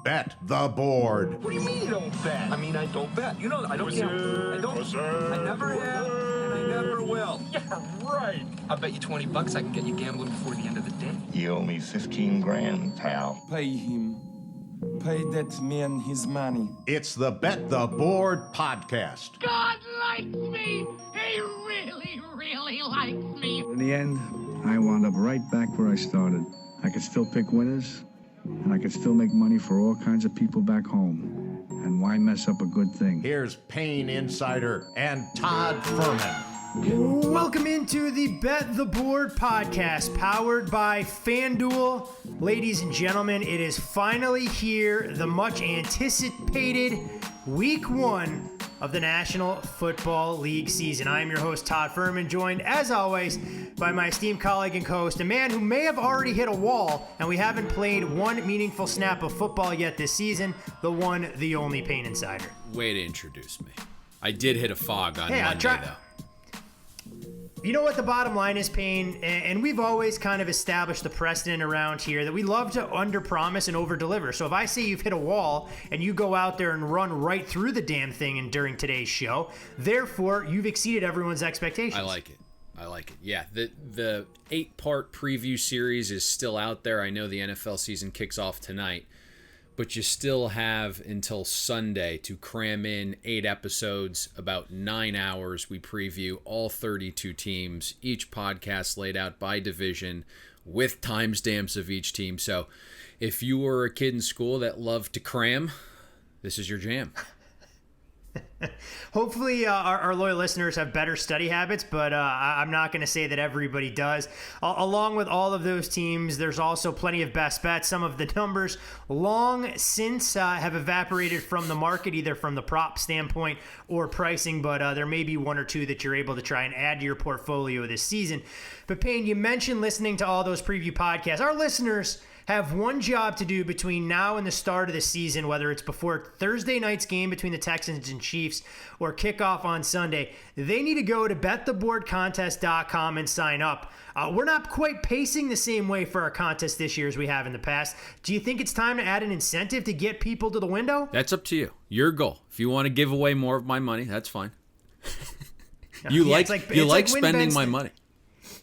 Bet the board. What do you mean you don't bet? I mean, I don't bet. You know, I don't gamble. I don't. I never have, and I never will. Yeah, right. I'll bet you $20 I can get you gambling before the end of the day. You owe me 15 grand, pal. Pay him. Pay that man his money. It's the Bet the Board podcast. God likes me. He really, really likes me. In the end, I wound up right back where I started. I could still pick winners, and I could still make money for all kinds of people back home. And why mess up a good thing? Here's Payne Insider and Todd Fuhrman. Welcome into the Bet the Board podcast, powered by FanDuel. Ladies and gentlemen, it is finally here, the much anticipated week one of the National Football League season. I am your host, Todd Fuhrman, joined as always by my esteemed colleague and co-host, a man who may have already hit a wall, and we haven't played one meaningful snap of football yet this season, the one, the only Payne Insider. Way to introduce me. I did hit a fog on Monday, though. You know what the bottom line is, Payne, and we've always kind of established the precedent around here that we love to underpromise and overdeliver. So if I say you've hit a wall and you go out there and run right through the damn thing and during today's show, therefore you've exceeded everyone's expectations. I like it. Yeah, the 8-part preview series is still out there. I know the NFL season kicks off tonight, but you still have until Sunday to cram in 8 episodes, about 9 hours. We preview all 32 teams, each podcast laid out by division with timestamps of each team. So if you were a kid in school that loved to cram, this is your jam. Hopefully our loyal listeners have better study habits, but I'm not going to say that everybody does. Along with all of those teams, there's also plenty of best bets. Some of the numbers long since have evaporated from the market, either from the prop standpoint or pricing, but there may be one or two that you're able to try and add to your portfolio this season. But Payne, you mentioned listening to all those preview podcasts. Our listeners have one job to do between now and the start of the season, whether it's before Thursday night's game between the Texans and Chiefs or kickoff on Sunday. They need to go to bettheboardcontest.com and sign up. We're not quite pacing the same way for our contest this year as we have in the past. Do you think it's time to add an incentive to get people to the window? That's up to you. Your goal. If you want to give away more of my money, that's fine. You like spending my money.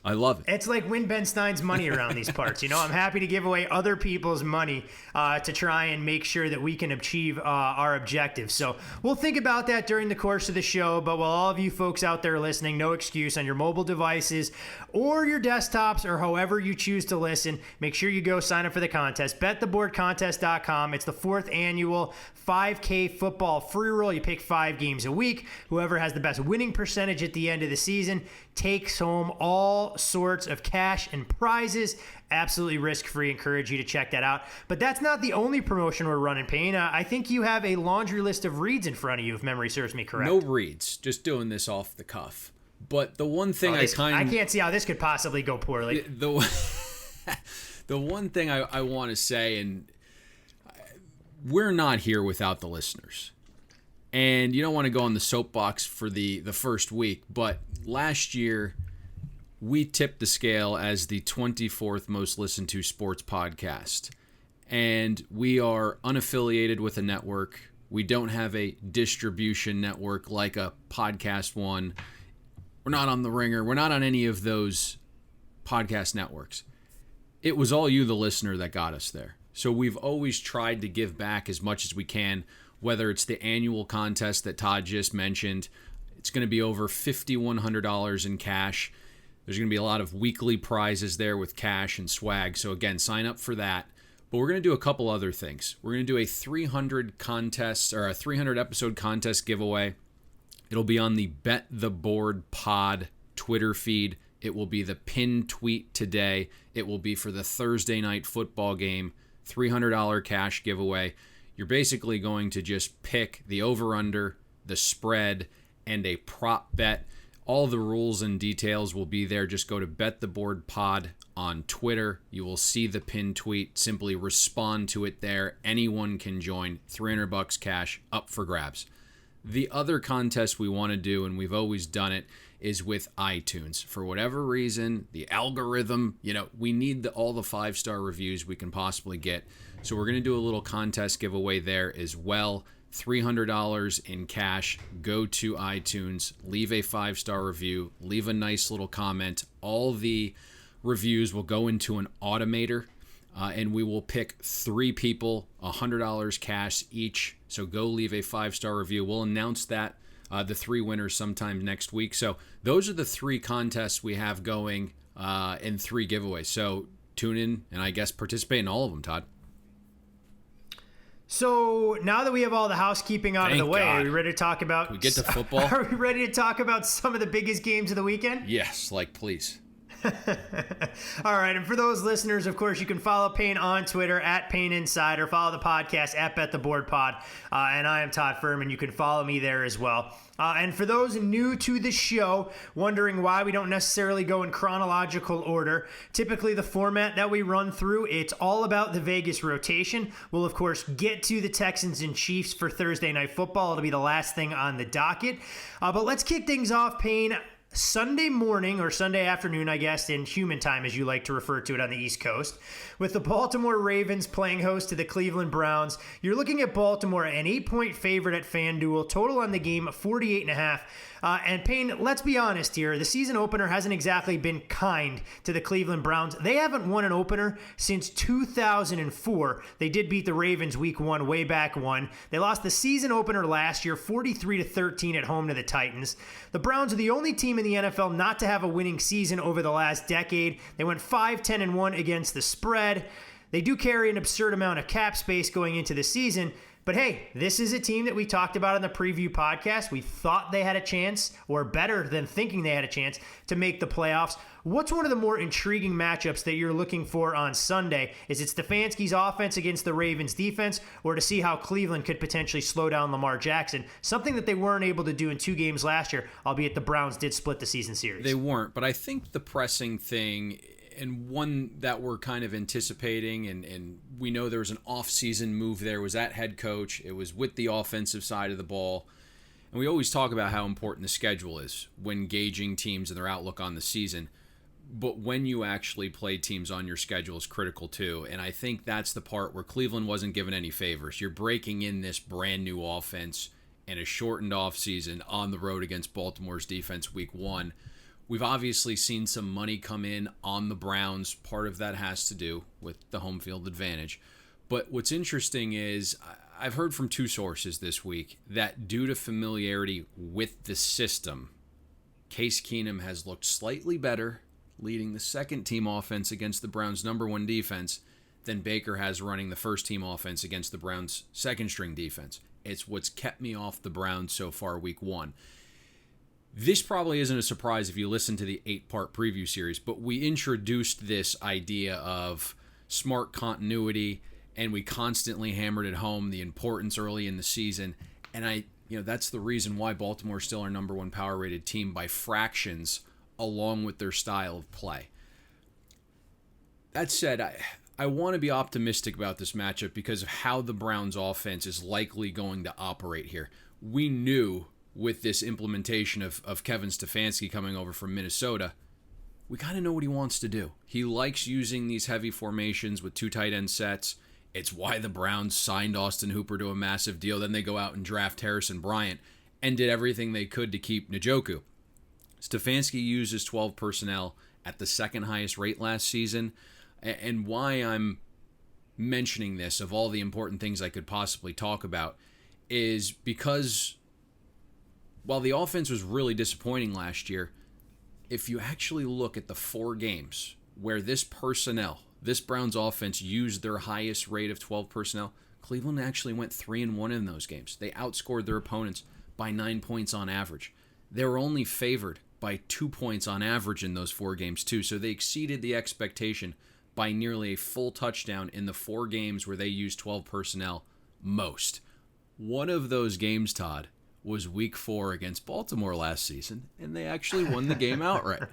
I love it. It's like win Ben Stein's money around these parts. You know, I'm happy to give away other people's money to try and make sure that we can achieve our objectives. So we'll think about that during the course of the show. But while all of you folks out there listening, no excuse on your mobile devices or your desktops or however you choose to listen, make sure you go sign up for the contest. BetTheBoardContest.com. It's the 4th annual 5K football free roll. You pick 5 games a week. Whoever has the best winning percentage at the end of the season takes home all sorts of cash and prizes. Absolutely risk-free. Encourage you to check that out. But that's not the only promotion we're running, Payne. I think you have a laundry list of reads in front of you, if memory serves me correct. No reads. Just doing this off the cuff. But the one thing I can't see how this could possibly go poorly. The one thing I want to say, and we're not here without the listeners. And you don't want to go on the soapbox for the first week, but last year we tipped the scale as the 24th most listened to sports podcast. And we are unaffiliated with a network. We don't have a distribution network like a Podcast One. We're not on The Ringer. We're not on any of those podcast networks. It was all you, the listener, that got us there. So we've always tried to give back as much as we can, whether it's the annual contest that Todd just mentioned. It's going to be over $5,100 in cash. There's going to be a lot of weekly prizes there with cash and swag. So again, sign up for that. But we're going to do a couple other things. We're going to do a 300 contest or a 300 episode contest giveaway. It'll be on the Bet the Board Pod Twitter feed. It will be the pinned tweet today. It will be for the Thursday night football game. $300 cash giveaway. You're basically going to just pick the over-under, the spread, and a prop bet. All the rules and details will be there. Just go to Bet the Board Pod on Twitter. You will see the pinned tweet. Simply respond to it there. Anyone can join. $300 cash up for grabs. The other contest we want to do, and we've always done it, is with iTunes. For whatever reason, the algorithm, we need all the 5-star reviews we can possibly get. So we're going to do a little contest giveaway there as well. $300 in cash. Go to iTunes, leave a 5-star review, leave a nice little comment. All the reviews will go into an automator, and we will pick 3 people, $100 cash each. So go leave a 5-star review. We'll announce that, the 3 winners sometime next week. So those are the 3 contests we have going, and 3 giveaways. So tune in and I guess participate in all of them, Todd. So now that we have all the housekeeping out of the way, God. are we ready to talk about... Can we get to football? Are we ready to talk about some of the biggest games of the weekend? Yes, please. All right, and for those listeners, of course, you can follow Payne on Twitter at Payne Insider. Follow the podcast at Bet the Board Pod, and I am Todd Fuhrman. You can follow me there as well. And for those new to the show, wondering why we don't necessarily go in chronological order, typically the format that we run through, it's all about the Vegas rotation. We'll, of course, get to the Texans and Chiefs for Thursday Night Football. It'll be the last thing on the docket. But let's kick things off, Payne. Sunday morning, or Sunday afternoon, I guess, in human time, as you like to refer to it on the East Coast, with the Baltimore Ravens playing host to the Cleveland Browns. You're looking at Baltimore, an 8-point favorite at FanDuel, total on the game 48.5. And Payne, let's be honest here. The season opener hasn't exactly been kind to the Cleveland Browns. They haven't won an opener since 2004. They did beat the Ravens week 1, way back one. They lost the season opener last year, 43-13 at home to the Titans. The Browns are the only team in the NFL not to have a winning season over the last decade. They went 5-10-1 against the spread. They do carry an absurd amount of cap space going into the season. But hey, this is a team that we talked about in the preview podcast. We thought they had a chance, or better than thinking they had a chance, to make the playoffs. What's one of the more intriguing matchups that you're looking for on Sunday? Is it Stefanski's offense against the Ravens defense, or to see how Cleveland could potentially slow down Lamar Jackson? Something that they weren't able to do in 2 games last year, albeit the Browns did split the season series. They weren't, but I think the pressing thing, and one that we're kind of anticipating, and we know there was an off-season move there, was at head coach. It was with the offensive side of the ball. And we always talk about how important the schedule is when gauging teams and their outlook on the season. But when you actually play teams on your schedule is critical too. And I think that's the part where Cleveland wasn't given any favors. You're breaking in this brand new offense and a shortened offseason on the road against Baltimore's defense week 1. We've obviously seen some money come in on the Browns. Part of that has to do with the home field advantage. But what's interesting is I've heard from 2 sources this week that due to familiarity with the system, Case Keenum has looked slightly better leading the second-team offense against the Browns' number 1 defense than Baker has running the first-team offense against the Browns' second-string defense. It's what's kept me off the Browns so far week 1. This probably isn't a surprise if you listen to the 8-part preview series, but we introduced this idea of smart continuity, and we constantly hammered it home, the importance early in the season. And that's the reason why Baltimore is still our number 1 power-rated team by fractions, along with their style of play. That said, I want to be optimistic about this matchup because of how the Browns' offense is likely going to operate here. We knew with this implementation of Kevin Stefanski coming over from Minnesota, we kind of know what he wants to do. He likes using these heavy formations with 2 tight end sets. It's why the Browns signed Austin Hooper to a massive deal. Then they go out and draft Harrison Bryant and did everything they could to keep Njoku. Stefanski uses 12 personnel at the second highest rate last season. And why I'm mentioning this, of all the important things I could possibly talk about, is because while the offense was really disappointing last year, if you actually look at the 4 games where this Browns offense used their highest rate of 12 personnel, Cleveland actually went 3-1 in those games. They outscored their opponents by 9 points on average. They were only favored by 2 points on average in those 4 games too, so they exceeded the expectation by nearly a full touchdown in the 4 games where they used 12 personnel most. One of those games, Todd, was week 4 against Baltimore last season, and they actually won the game outright.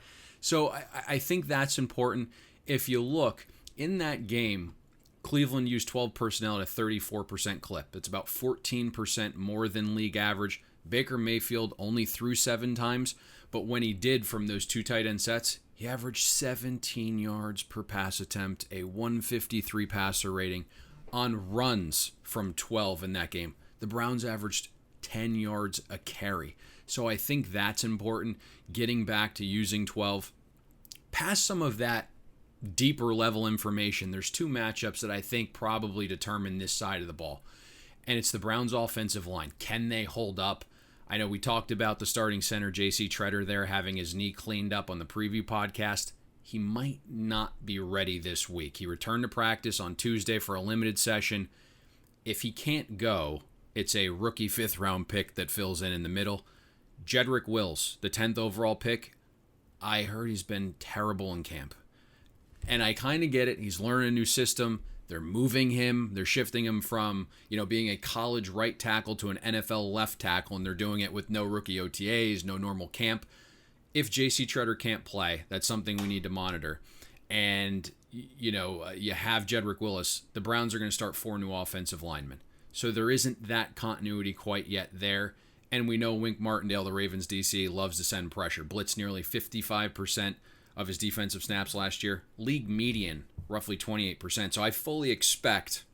So I think that's important. If you look, in that game, Cleveland used 12 personnel at a 34% clip. It's about 14% more than league average. Baker Mayfield only threw 7 times, But when he did from those 2 tight end sets, he averaged 17 yards per pass attempt, a 153 passer rating on runs from 12 in that game. The Browns averaged 10 yards a carry. So I think that's important, getting back to using 12. Past some of that deeper level information, there's 2 matchups that I think probably determine this side of the ball. And it's the Browns' offensive line. Can they hold up? I know we talked about the starting center, J.C. Tretter, there having his knee cleaned up on the preview podcast. He might not be ready this week. He returned to practice on Tuesday for a limited session. If he can't go, it's a rookie 5th-round pick that fills in the middle. Jedrick Wills, the 10th overall pick, I heard he's been terrible in camp. And I kind of get it. He's learning a new system. They're moving him. They're shifting him from, being a college right tackle to an NFL left tackle, and they're doing it with no rookie OTAs, no normal camp. If J.C. Tretter can't play, that's something we need to monitor. And, you have Jedrick Willis. The Browns are going to start 4 new offensive linemen. So there isn't that continuity quite yet there. And we know Wink Martindale, the Ravens DC, loves to send pressure. Blitzed nearly 55% of his defensive snaps last year. League median, roughly 28%. So I fully expect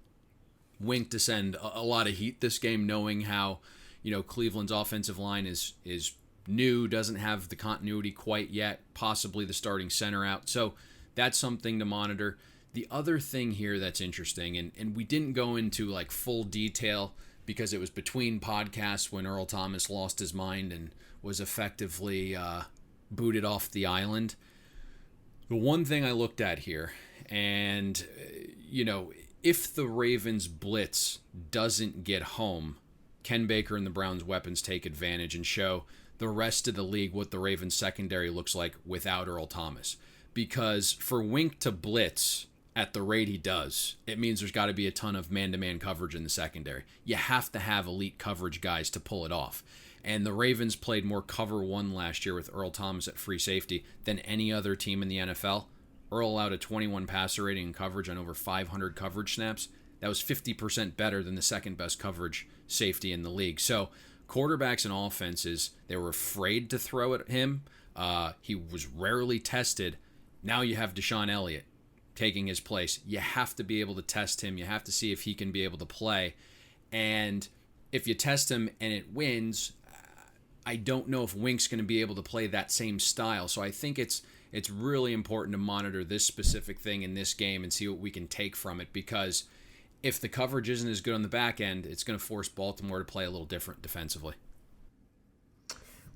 Wink to send a lot of heat this game, knowing how, Cleveland's offensive line is new, doesn't have the continuity quite yet, possibly the starting center out. So that's something to monitor. The other thing here that's interesting, and we didn't go into like full detail because it was between podcasts when Earl Thomas lost his mind and was effectively booted off the island. The one thing I looked at here, and, if the Ravens blitz doesn't get home, Ken Baker and the Browns' weapons take advantage and show the rest of the league what the Ravens secondary looks like without Earl Thomas. Because for Wink to blitz at the rate he does, it means there's got to be a ton of man-to-man coverage in the secondary. You have to have elite coverage guys to pull it off. And the Ravens played more cover 1 last year with Earl Thomas at free safety than any other team in the NFL. Earl allowed a 21 passer rating in coverage on over 500 coverage snaps. That was 50% better than the second best coverage safety in the league. So quarterbacks and offenses, they were afraid to throw at him. He was rarely tested. Now you have Deshaun Elliott taking his place. You have to be able to test him. You have to see if he can be able to play. And if you test him and it wins, I don't know if Wink's going to be able to play that same style. So I think it's really important to monitor this specific thing in this game and see what we can take from it, because if the coverage isn't as good on the back end, it's going to force Baltimore to play a little different defensively.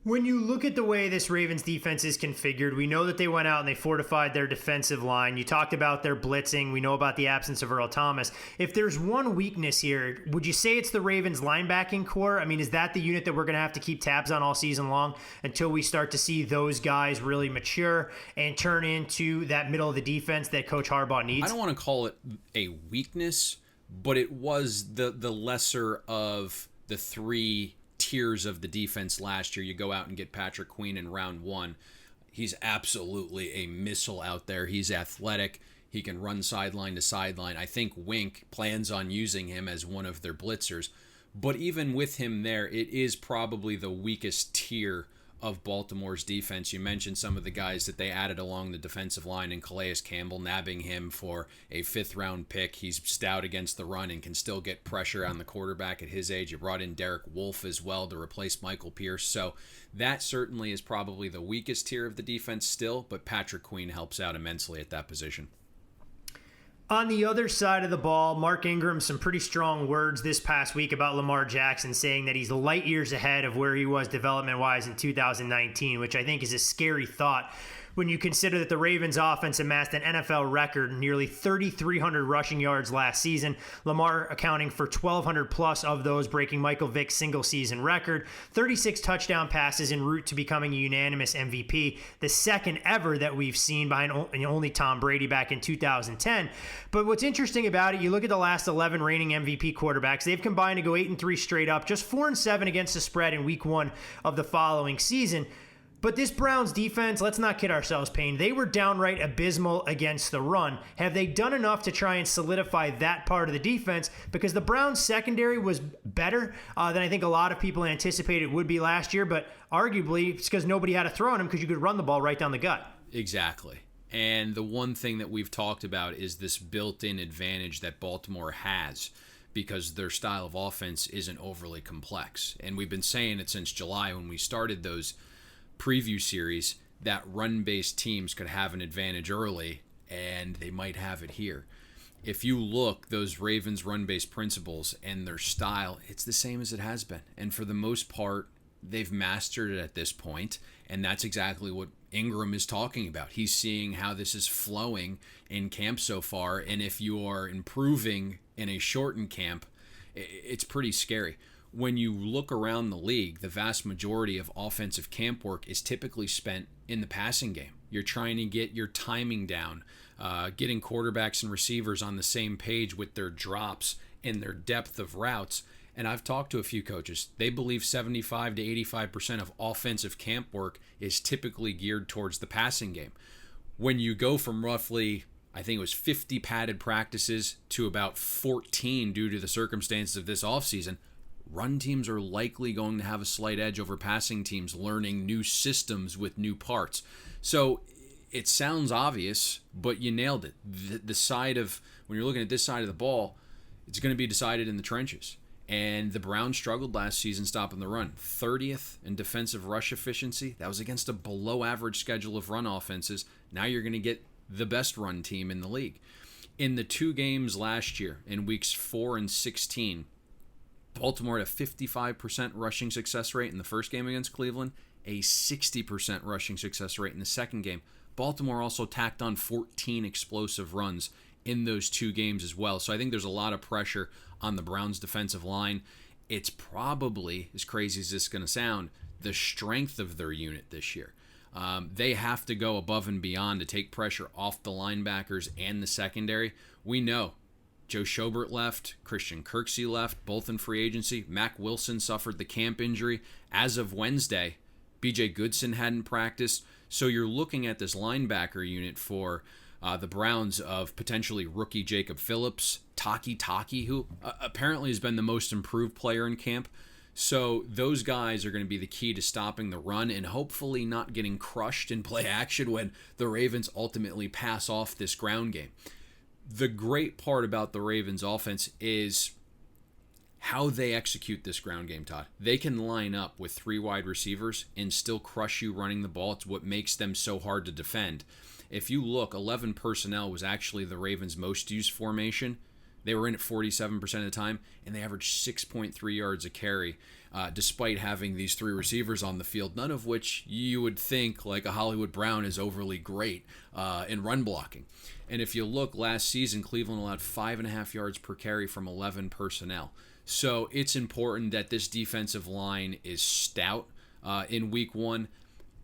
When you look at the way this Ravens defense is configured, we know that they went out and they fortified their defensive line. You talked about their blitzing. We know about the absence of Earl Thomas. If there's one weakness here, would you say it's the Ravens linebacking core? I mean, is that the unit that we're going to have to keep tabs on all season long until we start to see those guys really mature and turn into that middle of the defense that Coach Harbaugh needs? I don't want to call it a weakness, but it was the lesser of the 3 tiers of the defense last year. You go out and get Patrick Queen in round 1. He's absolutely a missile out there. He's athletic. He can run sideline to sideline. I think Wink plans on using him as one of their blitzers. But even with him there, it is probably the weakest tier of Baltimore's defense. You mentioned some of the guys that they added along the defensive line, and Calais Campbell, nabbing him for a 5th-round pick. He's stout against the run and can still get pressure on the quarterback at his age. You brought in Derek Wolfe as well to replace Michael Pierce. So that certainly is probably the weakest tier of the defense still, but Patrick Queen helps out immensely at that position. On the other side of the ball, Mark Ingram, some pretty strong words this past week about Lamar Jackson, saying that he's light years ahead of where he was development-wise in 2019, which I think is a scary thought when you consider that the Ravens offense amassed an NFL record, nearly 3,300 rushing yards last season. Lamar accounting for 1,200 plus of those, breaking Michael Vick's single-season record. 36 touchdown passes en route to becoming a unanimous MVP, the second ever that we've seen behind only Tom Brady back in 2010. But what's interesting about it, you look at the last 11 reigning MVP quarterbacks, they've combined to go 8-3 straight up, just 4-7 against the spread in week 1 of the following season. But this Browns defense, let's not kid ourselves, Payne. They were downright abysmal against the run. Have they done enough to try and solidify that part of the defense? Because the Browns secondary was better than I think a lot of people anticipated it would be last year, but arguably it's because nobody had to throw on them because you could run the ball right down the gut. Exactly. And the one thing that we've talked about is this built-in advantage that Baltimore has because their style of offense isn't overly complex. And we've been saying it since July when we started those preview series that run-based teams could have an advantage early, and they might have it here. If you look, those Ravens run-based principles and their style, it's the same as it has been. And for the most part, they've mastered it at this point, and that's exactly what Ingram is talking about. He's seeing how this is flowing in camp so far, and if you are improving in a shortened camp, it's pretty scary. When you look around the league, the vast majority of offensive camp work is typically spent in the passing game. You're trying to get your timing down, getting quarterbacks and receivers on the same page with their drops and their depth of routes. And I've talked to a few coaches. They believe 75 to 85% of offensive camp work is typically geared towards the passing game. When you go from roughly, I think it was 50 padded practices to about 14 due to the circumstances of this offseason, run teams are likely going to have a slight edge over passing teams learning new systems with new parts. So it sounds obvious, but you nailed it. The side of, when you're looking at this side of the ball, it's going to be decided in the trenches. And the Browns struggled last season stopping the run. 30th in defensive rush efficiency. That was against a below average schedule of run offenses. Now you're going to get the best run team in the league. In the two games last year, in weeks 4 and 16, Baltimore had a 55% rushing success rate in the first game against Cleveland, a 60% rushing success rate in the second game. Baltimore also tacked on 14 explosive runs in those two games as well. So I think there's a lot of pressure on the Browns' defensive line. It's probably, as crazy as this is going to sound, the strength of their unit this year. They have to go above and beyond to take pressure off the linebackers and the secondary. We know Joe Schobert left, Christian Kirksey left, both in free agency. Mack Wilson suffered the camp injury. As of Wednesday, B.J. Goodson hadn't practiced. So you're looking at this linebacker unit for the Browns of potentially rookie Jacob Phillips, Taki, who apparently has been the most improved player in camp. So those guys are going to be the key to stopping the run and hopefully not getting crushed in play action when the Ravens ultimately pass off this ground game. The great part about the Ravens offense is how they execute this ground game, Todd. They can line up with 3 wide receivers and still crush you running the ball. It's what makes them so hard to defend. If you look, 11 personnel was actually the Ravens' most used formation. They were in it 47% of the time, and they averaged 6.3 yards a carry, despite having these 3 receivers on the field, none of which you would think, like a Hollywood Brown, is overly great in run blocking. And if you look, last season, Cleveland allowed 5.5 yards per carry from 11 personnel. So it's important that this defensive line is stout in week 1.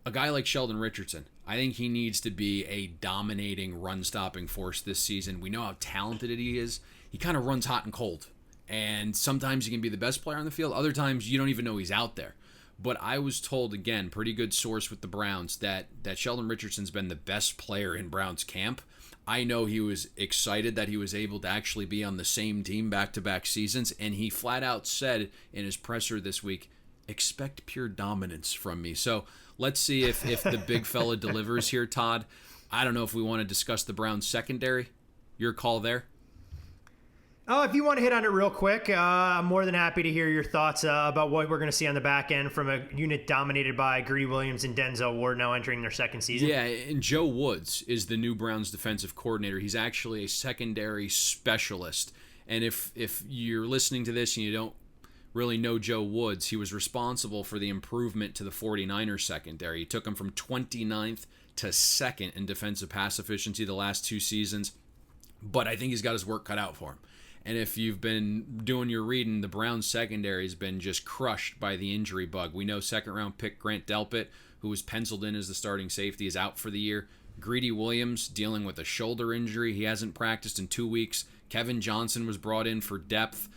A guy like Sheldon Richardson, I think he needs to be a dominating run-stopping force this season. We know how talented he is. He kind of runs hot and cold. And sometimes he can be the best player on the field. Other times you don't even know he's out there. But I was told, again, pretty good source with the Browns, that Sheldon Richardson's been the best player in Browns camp. I know he was excited that he was able to actually be on the same team back-to-back seasons, and he flat out said in his presser this week, expect pure dominance from me. So let's see if the big fella delivers here, Todd. I don't know if we want to discuss the Browns secondary. Your call there. Oh, if you want to hit on it real quick, I'm more than happy to hear your thoughts about what we're going to see on the back end from a unit dominated by Greedy Williams and Denzel Ward now entering their second season. Yeah, and Joe Woods is the new Browns defensive coordinator. He's actually a secondary specialist. And if you're listening to this and you don't really know Joe Woods, he was responsible for the improvement to the 49ers secondary. He took them from 29th to 2nd in defensive pass efficiency the last 2 seasons. But I think he's got his work cut out for him. And if you've been doing your reading, the Browns secondary has been just crushed by the injury bug. We know second-round pick Grant Delpit, who was penciled in as the starting safety, is out for the year. Greedy Williams dealing with a shoulder injury. He hasn't practiced in 2 weeks. Kevin Johnson was brought in for depth.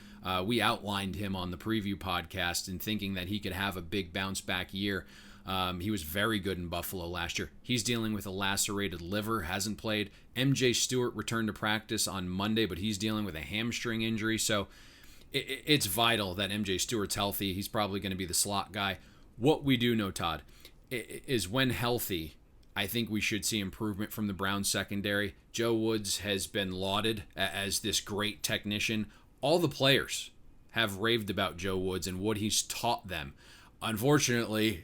We outlined him on the preview podcast in thinking that he could have a big bounce-back year. He was very good in Buffalo last year. He's dealing with a lacerated liver, hasn't played. MJ Stewart returned to practice on Monday, but he's dealing with a hamstring injury. So it's vital that MJ Stewart's healthy. He's probably going to be the slot guy. What we do know, Todd, is when healthy, I think we should see improvement from the Browns secondary. Joe Woods has been lauded as this great technician. All the players have raved about Joe Woods and what he's taught them. Unfortunately,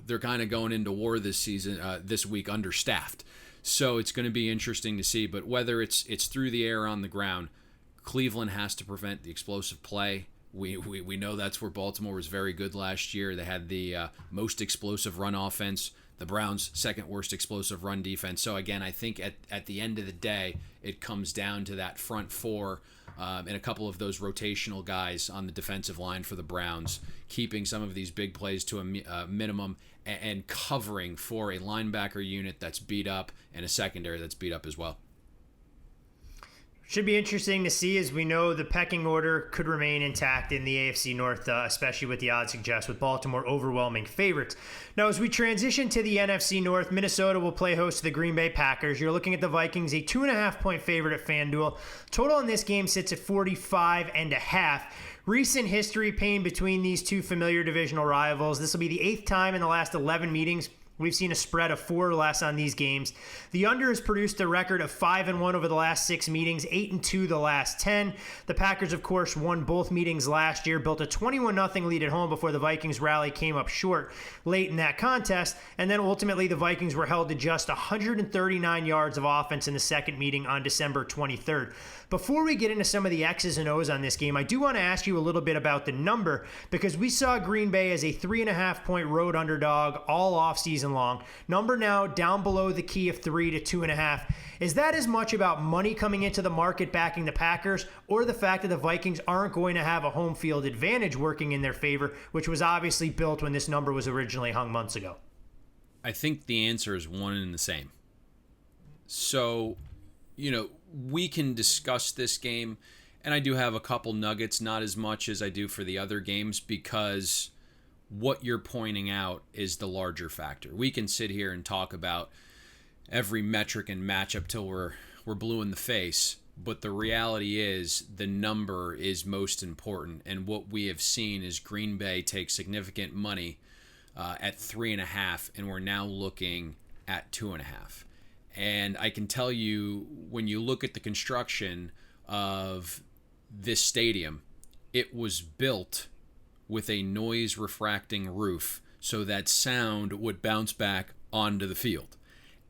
they're kind of going into war this week understaffed. So it's going to be interesting to see. But whether it's through the air or on the ground, Cleveland has to prevent the explosive play. We know that's where Baltimore was very good last year. They had the most explosive run offense. The Browns' second worst explosive run defense. So again, I think at the end of the day, it comes down to that front four and a couple of those rotational guys on the defensive line for the Browns, keeping some of these big plays to a minimum and covering for a linebacker unit that's beat up and a secondary that's beat up as well. Should be interesting to see, as we know the pecking order could remain intact in the AFC North, especially with the odds suggest, with Baltimore overwhelming favorites. Now, as we transition to the NFC North, Minnesota will play host to the Green Bay Packers. You're looking at the Vikings, a 2.5-point favorite at FanDuel. Total in this game sits at 45.5. Recent history, Payne, between these two familiar divisional rivals. This will be the 8th time in the last 11 meetings we've seen a spread of 4 or less on these games. The under has produced a record of 5-1 over the last 6 meetings, 8-2 the last 10. The Packers, of course, won both meetings last year, built a 21-0 lead at home before the Vikings rally came up short late in that contest, and then ultimately the Vikings were held to just 139 yards of offense in the second meeting on December 23rd. Before we get into some of the X's and O's on this game, I do want to ask you a little bit about the number, because we saw Green Bay as a 3.5-point road underdog all offseason long. Number now down below the key of 3 to 2.5. Is that as much about money coming into the market backing the Packers, or the fact that the Vikings aren't going to have a home field advantage working in their favor, which was obviously built when this number was originally hung months ago? I think the answer is one and the same. So, we can discuss this game, and I do have a couple nuggets, not as much as I do for the other games, because what you're pointing out is the larger factor. We can sit here and talk about every metric and matchup till we're blue in the face, but the reality is the number is most important, and what we have seen is Green Bay take significant money at 3.5, and we're now looking at 2.5. And I can tell you, when you look at the construction of this stadium, it was built with a noise refracting roof so that sound would bounce back onto the field.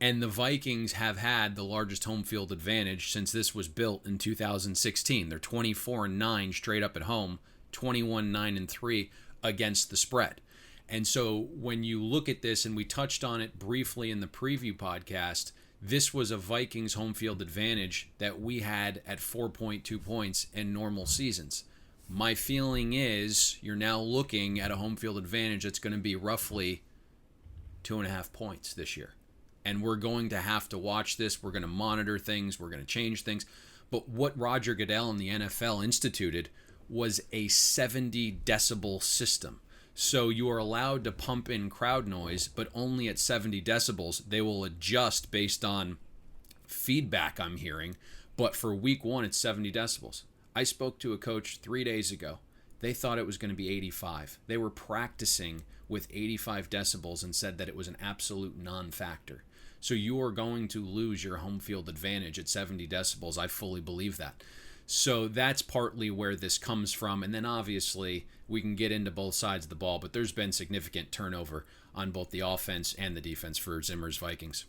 And the Vikings have had the largest home field advantage since this was built in 2016. They're 24-9 straight up at home, 21-9-3 against the spread. And so when you look at this, and we touched on it briefly in the preview podcast, this was a Vikings home field advantage that we had at 4.2 points in normal seasons. My feeling is you're now looking at a home field advantage that's going to be roughly 2.5 points this year. And we're going to have to watch this. We're going to monitor things. We're going to change things. But what Roger Goodell and the NFL instituted was a 70 decibel system. So you are allowed to pump in crowd noise, but only at 70 decibels. They will adjust based on feedback I'm hearing. But for week 1, it's 70 decibels. I spoke to a coach 3 days ago. They thought it was going to be 85. They were practicing with 85 decibels and said that it was an absolute non-factor. So you are going to lose your home field advantage at 70 decibels. I fully believe that. So that's partly where this comes from. And then obviously we can get into both sides of the ball, but there's been significant turnover on both the offense and the defense for Zimmer's Vikings.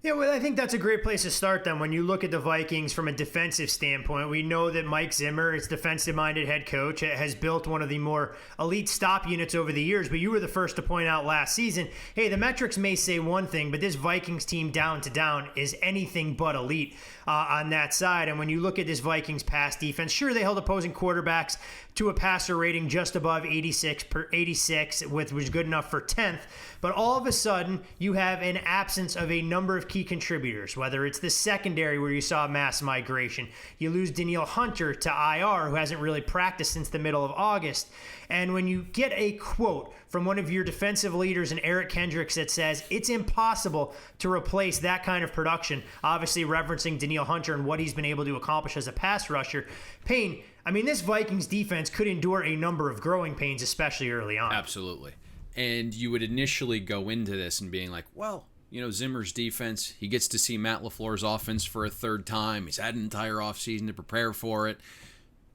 Yeah, well, I think that's a great place to start then. When you look at the Vikings from a defensive standpoint, we know that Mike Zimmer, its defensive-minded head coach, has built one of the more elite stop units over the years, but you were the first to point out last season, hey, the metrics may say one thing, but this Vikings team down to down is anything but elite on that side. And when you look at this Vikings pass defense, sure, they held opposing quarterbacks to a passer rating just above 86, which was good enough for 10th. But all of a sudden, you have an absence of a number of key contributors, whether it's the secondary where you saw mass migration. You lose Danielle Hunter to IR, who hasn't really practiced since the middle of August. And when you get a quote from one of your defensive leaders in Eric Kendricks that says it's impossible to replace that kind of production, obviously referencing Danielle Hunter and what he's been able to accomplish as a pass rusher, Payne, I mean, this Vikings defense could endure a number of growing pains, especially early on. Absolutely. And you would initially go into this and being like, well, you know, Zimmer's defense, he gets to see Matt Lafleur's offense for a third time. He's had an entire offseason to prepare for it.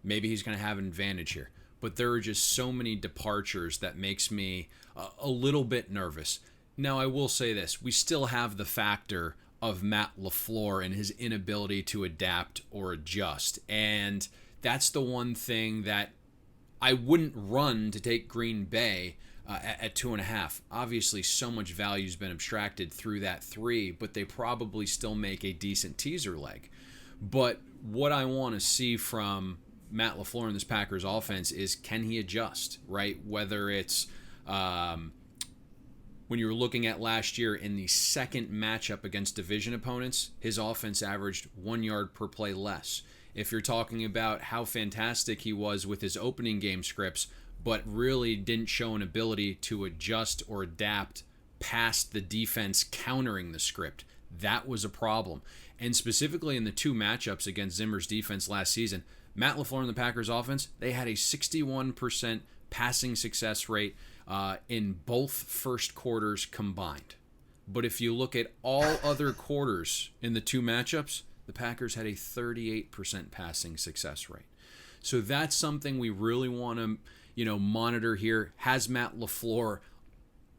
Maybe he's going to have an advantage here. But there are just so many departures that makes me a little bit nervous. Now, I will say this. We still have the factor of Matt Lafleur and his inability to adapt or adjust. And that's the one thing that I wouldn't run to take Green Bay at 2.5. Obviously, so much value has been abstracted through that 3, but they probably still make a decent teaser leg. But what I want to see from Matt Lafleur in this Packers offense is, can he adjust, right? Whether it's when you were looking at last year in the second matchup against division opponents, his offense averaged 1 yard per play less. If you're talking about how fantastic he was with his opening game scripts, but really didn't show an ability to adjust or adapt past the defense countering the script, that was a problem. And specifically in the 2 matchups against Zimmer's defense last season, Matt Lafleur and the Packers offense, they had a 61% passing success rate in both first quarters combined. But if you look at all other quarters in the 2 matchups, the Packers had a 38% passing success rate. So that's something we really want to, monitor here. Has Matt Lafleur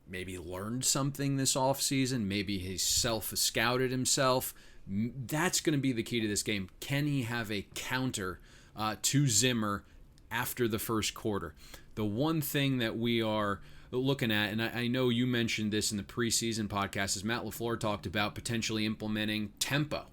maybe learned something this offseason? Maybe he's self-scouted himself. That's going to be the key to this game. Can he have a counter to Zimmer after the first quarter? The one thing that we are looking at, and I know you mentioned this in the preseason podcast, is Matt Lafleur talked about potentially implementing tempo.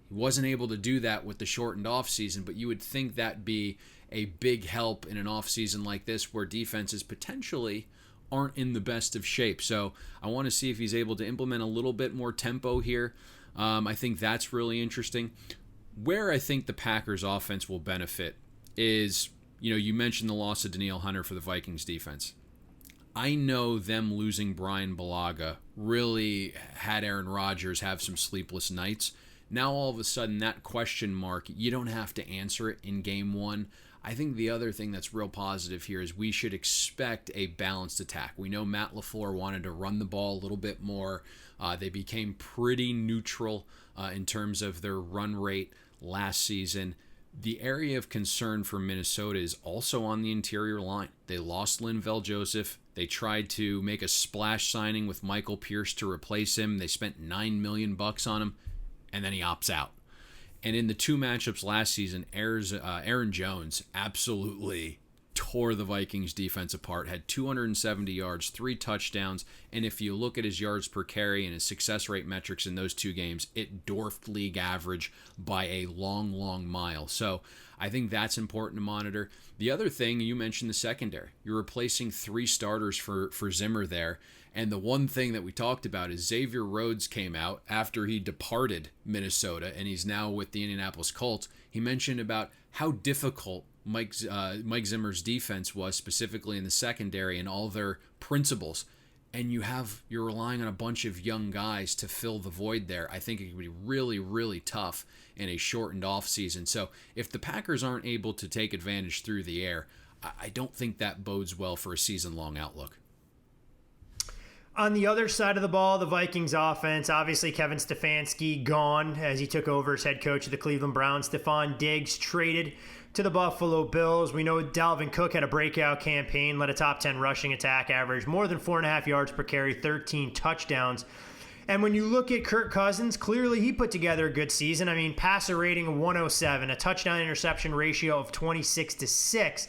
He wasn't able to do that with the shortened offseason, but you would think that'd be a big help in an offseason like this where defenses potentially aren't in the best of shape. So I want to see if he's able to implement a little bit more tempo here. I think that's really interesting. Where I think the Packers offense will benefit is, you mentioned the loss of Danielle Hunter for the Vikings defense. I know them losing Brian Bulaga really had Aaron Rodgers have some sleepless nights. Now all of a sudden that question mark, you don't have to answer it in game 1. I think the other thing that's real positive here is we should expect a balanced attack. We know Matt Lafleur wanted to run the ball a little bit more. They became pretty neutral in terms of their run rate last season. The area of concern for Minnesota is also on the interior line. They lost Linval Joseph. They tried to make a splash signing with Michael Pierce to replace him. They spent $9 million on him, and then he opts out. And in the 2 matchups last season, Aaron Jones absolutely tore the Vikings defense apart, had 270 yards, 3 touchdowns, and if you look at his yards per carry and his success rate metrics in those 2 games, it dwarfed league average by a long, long mile. So I think that's important to monitor. The other thing, you mentioned the secondary. You're replacing 3 starters for Zimmer there. And the one thing that we talked about is Xavier Rhodes came out after he departed Minnesota, and he's now with the Indianapolis Colts. He mentioned about how difficult Mike Zimmer's defense was, specifically in the secondary and all their principles. And you're relying on a bunch of young guys to fill the void there. I think it could be really, really tough in a shortened offseason. So if the Packers aren't able to take advantage through the air, I don't think that bodes well for a season-long outlook. On the other side of the ball, the Vikings offense, obviously Kevin Stefanski gone as he took over as head coach of the Cleveland Browns. Stephon Diggs traded to the Buffalo Bills. We know Dalvin Cook had a breakout campaign, led a top 10 rushing attack, averaged more than 4.5 yards per carry, 13 touchdowns. And when you look at Kirk Cousins, clearly he put together a good season. I mean, passer rating of 107, a touchdown interception ratio of 26-6.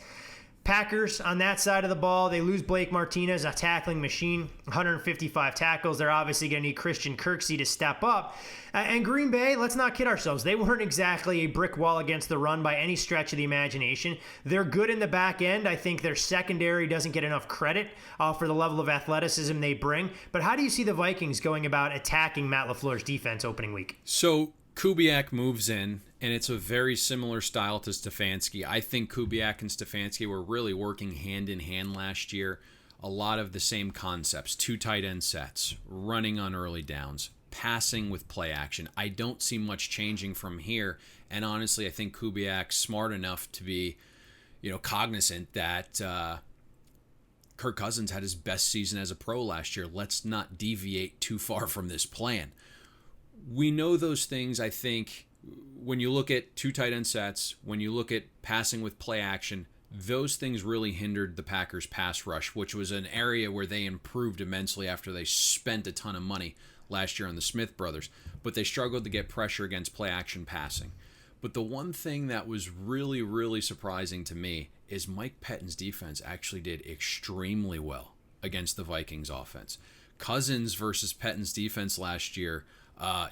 Packers on that side of the ball, they lose Blake Martinez, a tackling machine, 155 tackles. They're obviously going to need Christian Kirksey to step up. And Green Bay, let's not kid ourselves. They weren't exactly a brick wall against the run by any stretch of the imagination. They're good in the back end. I think their secondary doesn't get enough credit for the level of athleticism they bring. But how do you see the Vikings going about attacking Matt Lafleur's defense opening week? So Kubiak moves in, and it's a very similar style to Stefanski. I think Kubiak and Stefanski were really working hand in hand last year. A lot of the same concepts, 2 tight end sets, running on early downs, passing with play action. I don't see much changing from here. And honestly, I think Kubiak's smart enough to be, cognizant that Kirk Cousins had his best season as a pro last year. Let's not deviate too far from this plan. We know those things. I think when you look at 2 tight end sets, when you look at passing with play action, those things really hindered the Packers' pass rush, which was an area where they improved immensely after they spent a ton of money last year on the Smith brothers. But they struggled to get pressure against play action passing. But the one thing that was really, really surprising to me is Mike Pettine's defense actually did extremely well against the Vikings offense. Cousins versus Pettine's defense last year,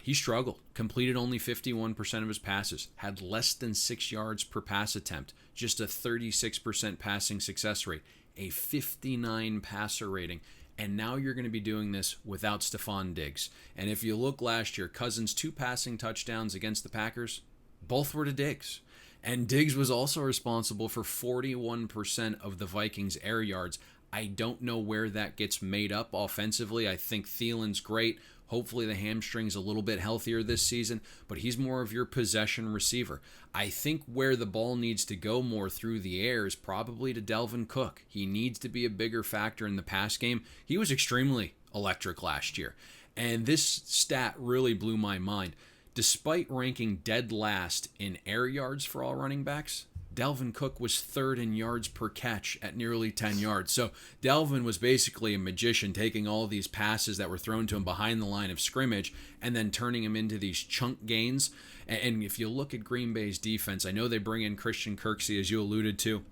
he struggled, completed only 51% of his passes, had less than 6 yards per pass attempt, just a 36% passing success rate, a 59 passer rating, and now you're going to be doing this without Stephon Diggs. And if you look last year, Cousins' 2 passing touchdowns against the Packers, both were to Diggs. And Diggs was also responsible for 41% of the Vikings' air yards. I don't know where that gets made up offensively. I think Thielen's great. Hopefully the hamstring's a little bit healthier this season, but he's more of your possession receiver. I think where the ball needs to go more through the air is probably to Dalvin Cook. He needs to be a bigger factor in the pass game. He was extremely electric last year, and this stat really blew my mind. Despite ranking dead last in air yards for all running backs, Dalvin Cook was 3rd in yards per catch at nearly 10 yards. So Dalvin was basically a magician, taking all these passes that were thrown to him behind the line of scrimmage and then turning them into these chunk gains. And if you look at Green Bay's defense, I know they bring in Christian Kirksey, as you alluded to.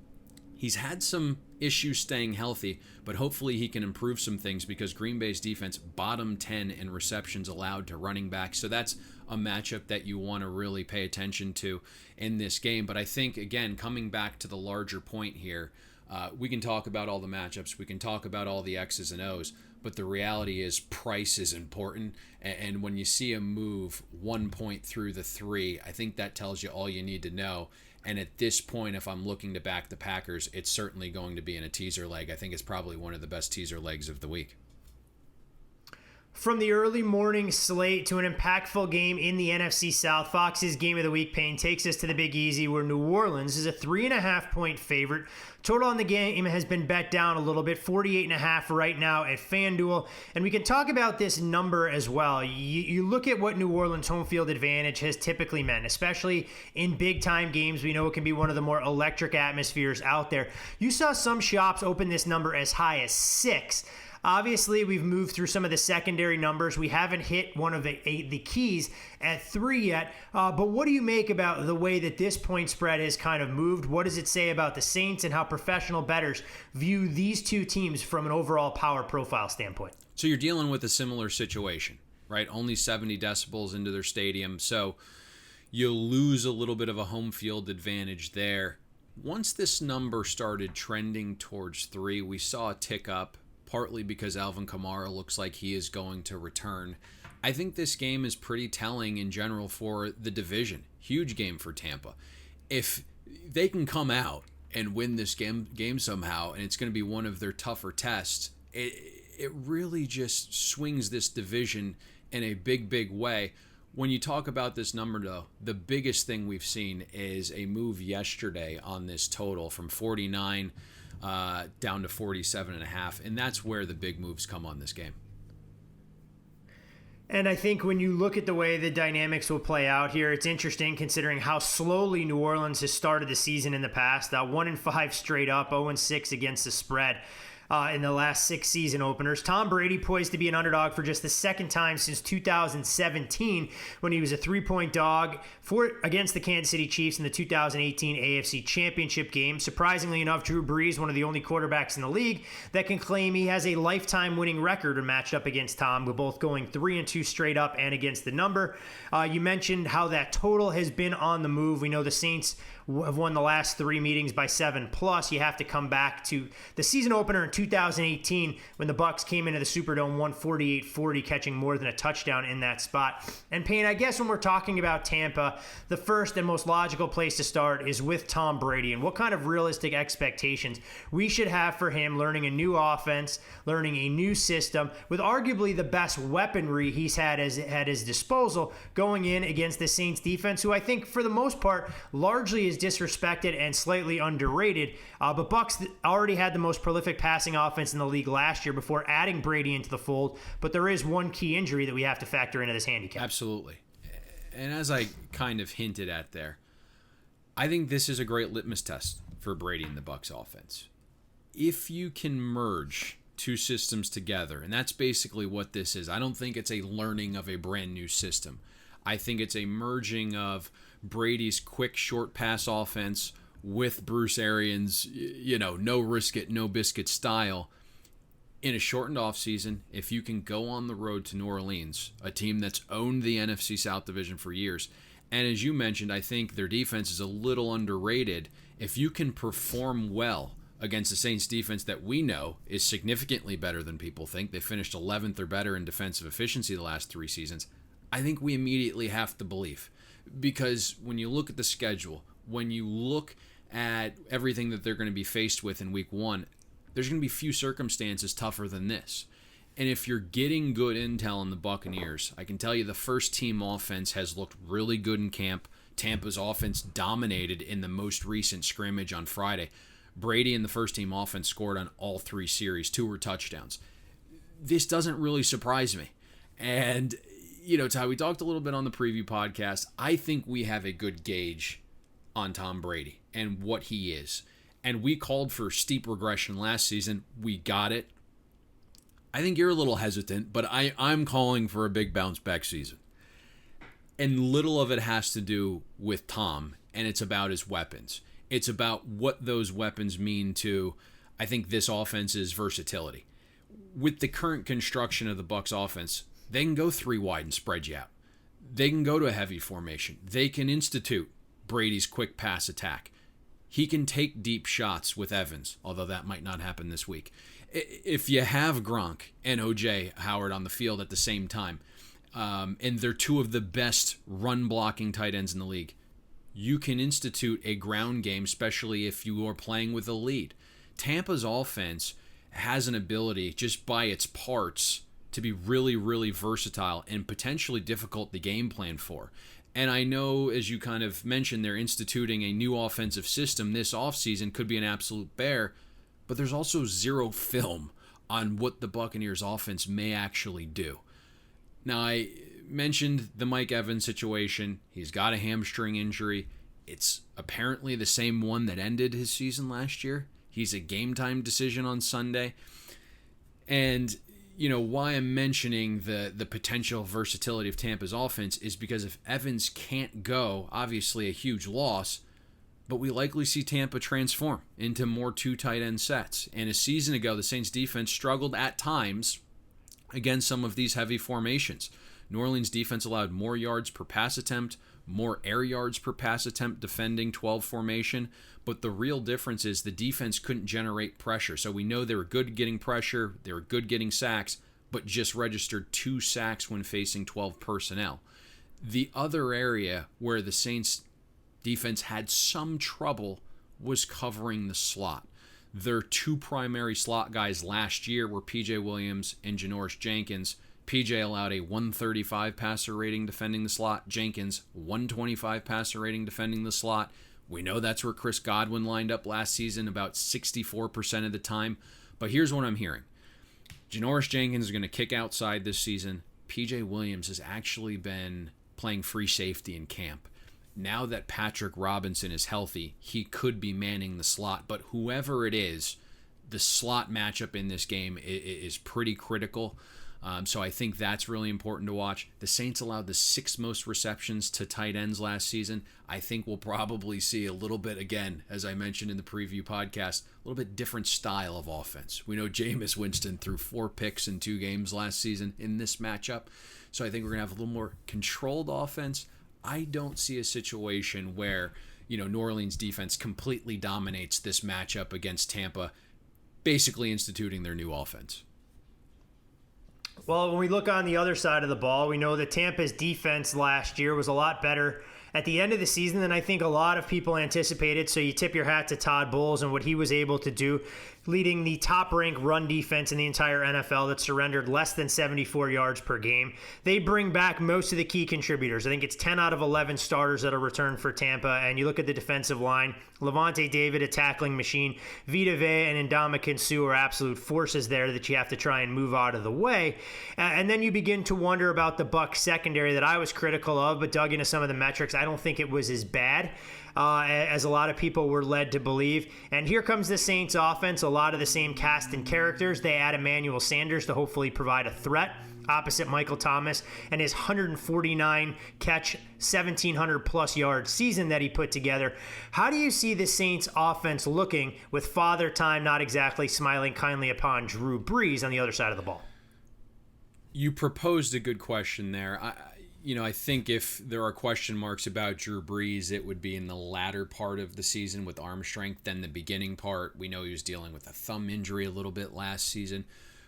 He's had some issues staying healthy, but hopefully he can improve some things because Green Bay's defense bottom 10 in receptions allowed to running backs. So that's a matchup that you want to really pay attention to in this game. But I think, again, coming back to the larger point here, we can talk about all the matchups. We can talk about all the X's and O's. But the reality is price is important. And when you see a move 1 point through the 3, I think that tells you all you need to know. And at this point, if I'm looking to back the Packers, it's certainly going to be in a teaser leg. I think it's probably one of the best teaser legs of the week. From the early morning slate to an impactful game in the NFC South, Fox's Game of the Week, Payne, takes us to the Big Easy, where New Orleans is a 3.5-point favorite. Total on the game has been bet down a little bit, 48.5 right now at FanDuel. And we can talk about this number as well. You look at what New Orleans' home field advantage has typically meant, especially in big-time games. We know it can be one of the more electric atmospheres out there. You saw some shops open this number as high as 6. Obviously, we've moved through some of the secondary numbers. We haven't hit one of the keys at 3 yet. But what do you make about the way that this point spread has kind of moved? What does it say about the Saints and how professional bettors view these two teams from an overall power profile standpoint? So you're dealing with a similar situation, right? Only 70 decibels into their stadium. So you lose a little bit of a home field advantage there. Once this number started trending towards 3, we saw a tick up, partly because Alvin Kamara looks like he is going to return. I think this game is pretty telling in general for the division. Huge game for Tampa. If they can come out and win this game somehow, and it's going to be one of their tougher tests, it really just swings this division in a big, big way. When you talk about this number, though, the biggest thing we've seen is a move yesterday on this total from 49 down to 47.5, and that's where the big moves come on this game. And I think when you look at the way the dynamics will play out here, it's interesting considering how slowly New Orleans has started the season in the past. 1-5 straight up, 0-6 against the spread. in the last 6 season openers. Tom Brady poised to be an underdog for just the second time since 2017 when he was a 3-point dog against the Kansas City Chiefs in the 2018 AFC Championship game. Surprisingly enough, Drew Brees, one of the only quarterbacks in the league that can claim he has a lifetime winning record when matched up against Tom, with both going 3-2 straight up and against the number. You mentioned how that total has been on the move. We know the Saints have won the last 3 meetings by 7+. You have to come back to the season opener in 2018 when the Bucs came into the Superdome, won 48-40, catching more than a touchdown in that spot. And Payne, I guess when we're talking about Tampa, the first and most logical place to start is with Tom Brady and what kind of realistic expectations we should have for him learning a new offense, learning a new system, with arguably the best weaponry he's had at his disposal going in against the Saints defense, who I think for the most part largely is disrespected and slightly underrated. But Bucs already had the most prolific passing offense in the league last year before adding Brady into the fold. But there is one key injury that we have to factor into this handicap. Absolutely. And as I kind of hinted at there, I think this is a great litmus test for Brady and the Bucs offense. If you can merge two systems together, and that's basically what this is. I don't think it's a learning of a brand new system. I think it's a merging of Brady's quick short pass offense with Bruce Arians', no risk it, no biscuit style. In a shortened offseason, if you can go on the road to New Orleans, a team that's owned the NFC South Division for years, and as you mentioned, I think their defense is a little underrated. If you can perform well against the Saints defense that we know is significantly better than people think, they finished 11th or better in defensive efficiency the last 3 seasons, I think we immediately have to believe. Because when you look at the schedule, when you look at everything that they're going to be faced with in week 1, there's going to be few circumstances tougher than this. And if you're getting good intel on the Buccaneers, I can tell you the first team offense has looked really good in camp. Tampa's offense dominated in the most recent scrimmage on Friday. Brady and the first team offense scored on all 3 series. 2 were touchdowns. This doesn't really surprise me. And Ty, we talked a little bit on the preview podcast. I think we have a good gauge on Tom Brady and what he is. And we called for steep regression last season. We got it. I think you're a little hesitant, but I'm calling for a big bounce back season. And little of it has to do with Tom, and it's about his weapons. It's about what those weapons mean to, I think, this offense's versatility. With the current construction of the Bucs offense, they can go 3 wide and spread you out. They can go to a heavy formation. They can institute Brady's quick pass attack. He can take deep shots with Evans, although that might not happen this week. If you have Gronk and O.J. Howard on the field at the same time, and they're 2 of the best run-blocking tight ends in the league, you can institute a ground game, especially if you are playing with a lead. Tampa's offense has an ability, just by its parts, to be really, really versatile and potentially difficult to game plan for. And I know, as you kind of mentioned, they're instituting a new offensive system this offseason, could be an absolute bear, but there's also 0 film on what the Buccaneers offense may actually do. Now, I mentioned the Mike Evans situation. He's got a hamstring injury. It's apparently the same one that ended his season last year. He's a game time decision on Sunday. And why I'm mentioning the potential versatility of Tampa's offense is because if Evans can't go, obviously a huge loss, but we likely see Tampa transform into more 2 tight end sets. And a season ago, the Saints defense struggled at times against some of these heavy formations. New Orleans defense allowed more yards per pass attempt, more air yards per pass attempt defending 12 formation, but the real difference is the defense couldn't generate pressure. So we know they were good getting pressure, they were good getting sacks, but just registered 2 sacks when facing 12 personnel. The other area where the Saints defense had some trouble was covering the slot. Their 2 primary slot guys last year were P.J. Williams and Janoris Jenkins. P.J. allowed a 135 passer rating defending the slot. Jenkins, 125 passer rating defending the slot. We know that's where Chris Godwin lined up last season about 64% of the time. But here's what I'm hearing. Janoris Jenkins is going to kick outside this season. P.J. Williams has actually been playing free safety in camp. Now that Patrick Robinson is healthy, he could be manning the slot. But whoever it is, the slot matchup in this game is pretty critical. So I think that's really important to watch. The Saints allowed the 6th most receptions to tight ends last season. I think we'll probably see a little bit, again, as I mentioned in the preview podcast, a little bit different style of offense. We know Jameis Winston threw 4 picks in 2 games last season in this matchup. So I think we're going to have a little more controlled offense. I don't see a situation where, New Orleans defense completely dominates this matchup against Tampa, basically instituting their new offense. Well, when we look on the other side of the ball, we know that Tampa's defense last year was a lot better at the end of the season than I think a lot of people anticipated. So you tip your hat to Todd Bowles and what he was able to do, leading the top-ranked run defense in the entire NFL that surrendered less than 74 yards per game. They bring back most of the key contributors. I think it's 10 out of 11 starters that are returned for Tampa. And you look at the defensive line, Levante David, a tackling machine. Vita Vea and Ndamukong Suh are absolute forces there that you have to try and move out of the way. And then you begin to wonder about the Bucs secondary that I was critical of, but dug into some of the metrics. I don't think it was as bad as a lot of people were led to believe. And here comes the Saints offense, a lot of the same cast and characters. They add Emmanuel Sanders to hopefully provide a threat opposite Michael Thomas and his 149 catch, 1,700 plus yard season that he put together. How do you see the Saints offense looking with Father Time not exactly smiling kindly upon Drew Brees on the other side of the ball? You proposed a good question there. I think if there are question marks about Drew Brees, it would be in the latter part of the season with arm strength than the beginning part. We know he was dealing with a thumb injury a little bit last season.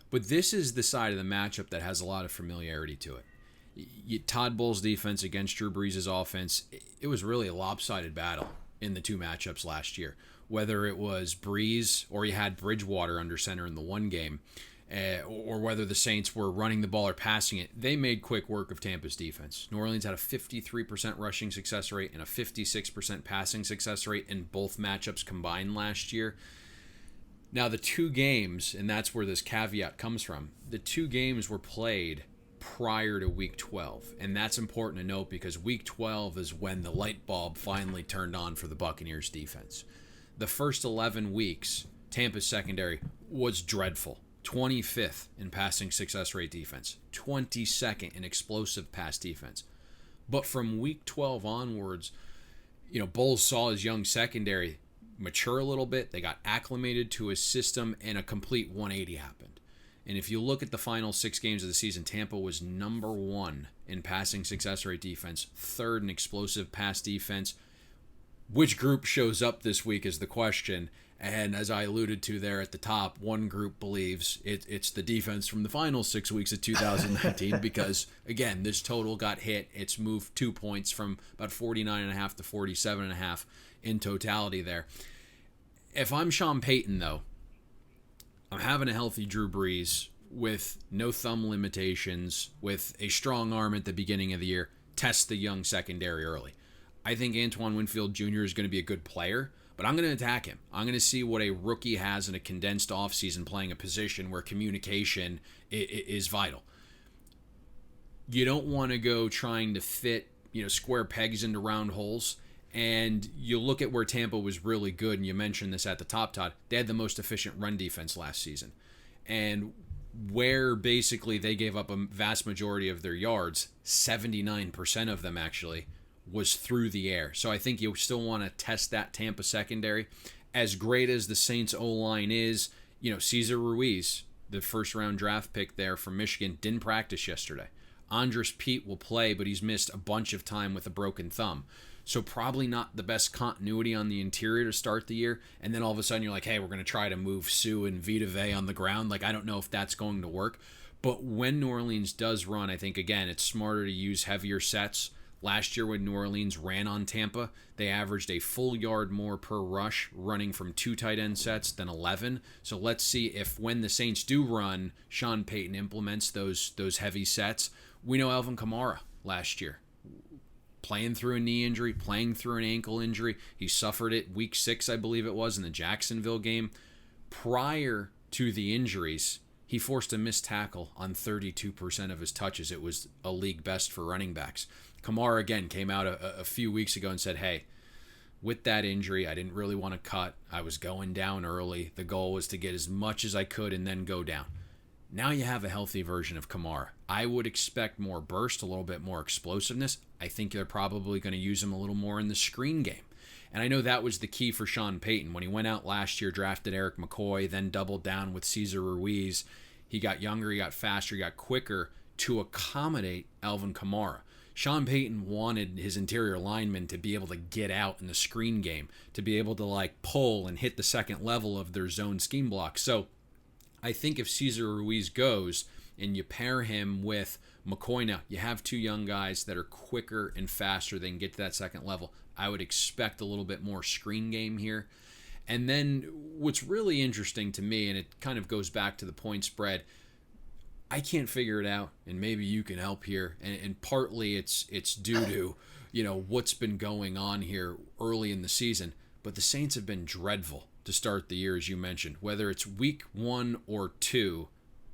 But this is the side of the matchup that has a lot of familiarity to it. Todd Bowles' defense against Drew Brees' offense, it was really a lopsided battle in the 2 matchups last year. Whether it was Brees or you had Bridgewater under center in the one game, or whether the Saints were running the ball or passing it, they made quick work of Tampa's defense. New Orleans had a 53% rushing success rate and a 56% passing success rate in both matchups combined last year. Now, the 2 games, and that's where this caveat comes from, the 2 games were played prior to Week 12. And that's important to note because Week 12 is when the light bulb finally turned on for the Buccaneers defense. The first 11 weeks, Tampa's secondary was dreadful. 25th in passing success rate defense, 22nd in explosive pass defense. But from Week 12 onwards, Bowles saw his young secondary mature a little bit. They got acclimated to his system, and a complete 180 happened. And if you look at the final 6 games of the season, Tampa was number 1 in passing success rate defense, 3rd in explosive pass defense. Which group shows up this week is the question. And as I alluded to there at the top, one group believes it's the defense from the final 6 weeks of 2019 because, again, this total got hit. It's moved 2 points from about 49.5 to 47.5 in totality there. If I'm Sean Payton, though, I'm having a healthy Drew Brees with no thumb limitations, with a strong arm at the beginning of the year, test the young secondary early. I think Antoine Winfield Jr. is going to be a good player, but I'm going to attack him. I'm going to see what a rookie has in a condensed offseason playing a position where communication is vital. You don't want to go trying to fit, square pegs into round holes. And you look at where Tampa was really good, and you mentioned this at the top, Todd. They had the most efficient run defense last season. And where basically they gave up a vast majority of their yards, 79% of them actually, was through the air. So I think you still want to test that Tampa secondary. As great as the Saints O-line is, Cesar Ruiz, the first-round draft pick there from Michigan, didn't practice yesterday. Andres Pete will play, but he's missed a bunch of time with a broken thumb. So probably not the best continuity on the interior to start the year. And then all of a sudden you're like, hey, we're going to try to move Suh and Vita Vea on the ground. I don't know if that's going to work. But when New Orleans does run, I think, again, it's smarter to use heavier sets. Last year when New Orleans ran on Tampa, they averaged a full yard more per rush running from 2 tight end sets than 11. So let's see if when the Saints do run, Sean Payton implements those heavy sets. We know Alvin Kamara last year, playing through a knee injury, playing through an ankle injury. He suffered it week 6, I believe it was, in the Jacksonville game. Prior to the injuries, he forced a missed tackle on 32% of his touches. It was a league best for running backs. Kamara, again, came out a few weeks ago and said, hey, with that injury, I didn't really want to cut. I was going down early. The goal was to get as much as I could and then go down. Now you have a healthy version of Kamara. I would expect more burst, a little bit more explosiveness. I think they're probably going to use him a little more in the screen game. And I know that was the key for Sean Payton. When he went out last year, drafted Eric McCoy, then doubled down with Cesar Ruiz. He got younger, he got faster, he got quicker to accommodate Alvin Kamara. Sean Payton wanted his interior linemen to be able to get out in the screen game, to be able to pull and hit the second level of their zone scheme block. So I think if Cesar Ruiz goes and you pair him with McCoy now, you have two young guys that are quicker and faster. They can get to that second level. I would expect a little bit more screen game here. And then what's really interesting to me, and it kind of goes back to the point spread, I can't figure it out, and maybe you can help here. And partly it's due to, what's been going on here early in the season. But the Saints have been dreadful to start the year, as you mentioned. Whether it's week 1 or 2,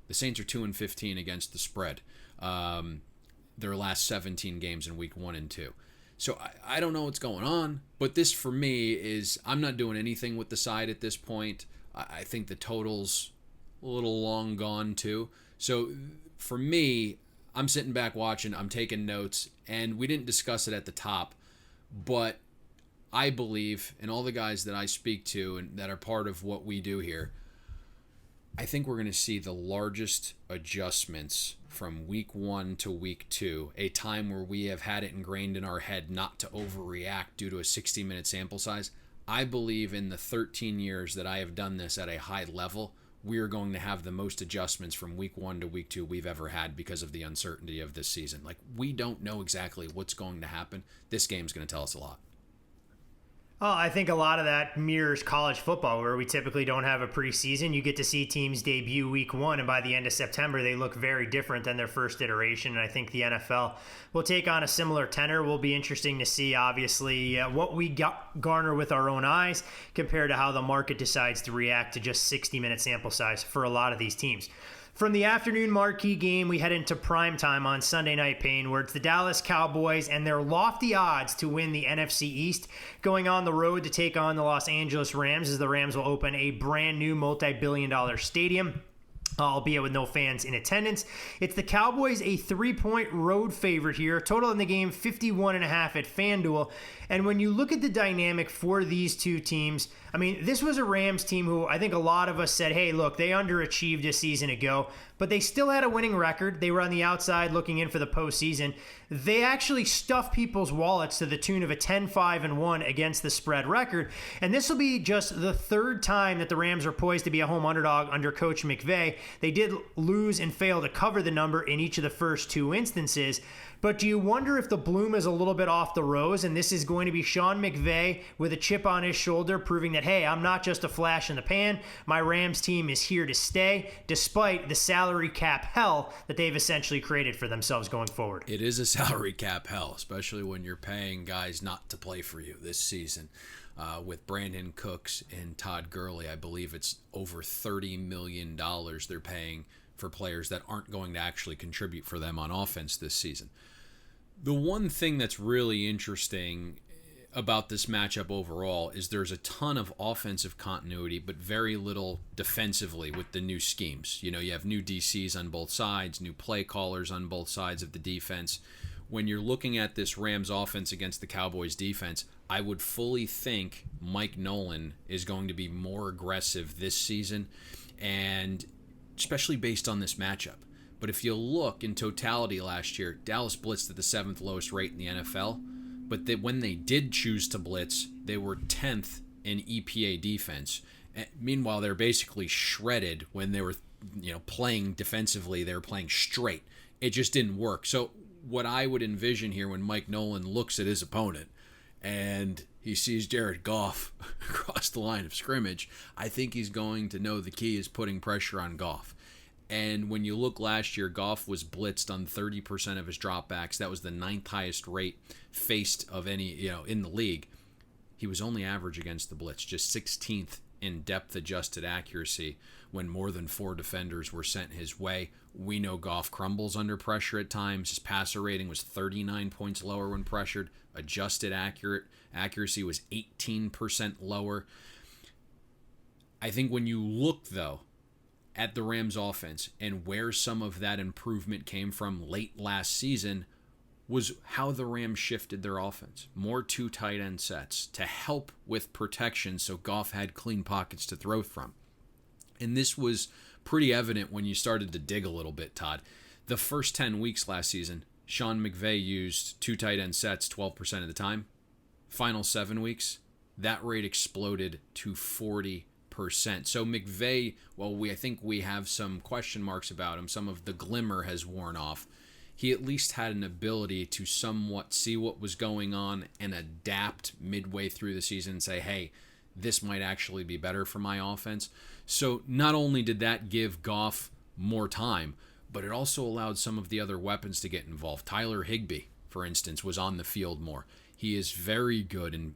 the Saints are 2-15 against the spread. Their last 17 games in week 1 and 2. So I don't know what's going on, but this for me is I'm not doing anything with the side at this point. I think the total's a little long gone too. So for me, I'm sitting back watching, I'm taking notes, and we didn't discuss it at the top, but I believe, and all the guys that I speak to and that are part of what we do here, I think we're going to see the largest adjustments from week 1 to week 2, a time where we have had it ingrained in our head not to overreact due to a 60-minute sample size. I believe in the 13 years that I have done this at a high level, we are going to have the most adjustments from week 1 to week 2 we've ever had because of the uncertainty of this season. We don't know exactly what's going to happen. This game's going to tell us a lot. Oh, I think a lot of that mirrors college football, where we typically don't have a preseason. You get to see teams debut week 1, and by the end of September, they look very different than their first iteration. And I think the NFL will take on a similar tenor. Will be interesting to see, obviously, what we garner with our own eyes compared to how the market decides to react to just 60-minute sample size for a lot of these teams. From the afternoon marquee game, we head into prime time on Sunday Night, Payne, where it's the Dallas Cowboys and their lofty odds to win the NFC East, going on the road to take on the Los Angeles Rams, as the Rams will open a brand new multi-billion-dollar stadium, albeit with no fans in attendance. It's the Cowboys, a 3-point road favorite here. Total in the game, 51.5 at FanDuel. And when you look at the dynamic for these two teams, I mean, this was a Rams team who I think a lot of us said, hey, look, they underachieved a season ago, but they still had a winning record. They were on the outside looking in for the postseason. They actually stuffed people's wallets to the tune of a 10-5-1 against the spread record. And this will be just the third time that the Rams are poised to be a home underdog under Coach McVay. They did lose and fail to cover the number in each of the first 2 instances. But do you wonder if the bloom is a little bit off the rose, and this is going to be Sean McVay with a chip on his shoulder, proving that, hey, I'm not just a flash in the pan. My Rams team is here to stay, despite the salary cap hell that they've essentially created for themselves going forward. It is a salary cap hell, especially when you're paying guys not to play for you this season. With Brandon Cooks and Todd Gurley, I believe it's over $30 million they're paying for players that aren't going to actually contribute for them on offense this season. The one thing that's really interesting about this matchup overall is there's a ton of offensive continuity, but very little defensively with the new schemes. You have new DCs on both sides, new play callers on both sides of the defense. When you're looking at this Rams offense against the Cowboys defense, I would fully think Mike Nolan is going to be more aggressive this season, and especially based on this matchup. But if you look in totality last year, Dallas blitzed at the 7th lowest rate in the NFL. But when they did choose to blitz, they were 10th in EPA defense. Meanwhile, they're basically shredded when they were, playing defensively. They were playing straight. It just didn't work. So what I would envision here when Mike Nolan looks at his opponent and he sees Jared Goff across the line of scrimmage, I think he's going to know the key is putting pressure on Goff. And when you look last year, Goff was blitzed on 30% of his dropbacks. That was the 9th highest rate faced of any, in the league. He was only average against the blitz, just 16th in depth adjusted accuracy when more than 4 defenders were sent his way. We know Goff crumbles under pressure at times. His passer rating was 39 points lower when pressured. Adjusted accuracy was 18% lower. I think when you look, though, at the Rams offense and where some of that improvement came from late last season was how the Rams shifted their offense. More 2 tight end sets to help with protection so Goff had clean pockets to throw from. And this was pretty evident when you started to dig a little bit, Todd. The first 10 weeks last season, Sean McVay used 2 tight end sets 12% of the time. Final 7 weeks, that rate exploded to 40%. So McVay, I think we have some question marks about him. Some of the glimmer has worn off. He at least had an ability to somewhat see what was going on and adapt midway through the season and say, hey, this might actually be better for my offense. So not only did that give Goff more time, but it also allowed some of the other weapons to get involved. Tyler Higbee, for instance, was on the field more. He is very good in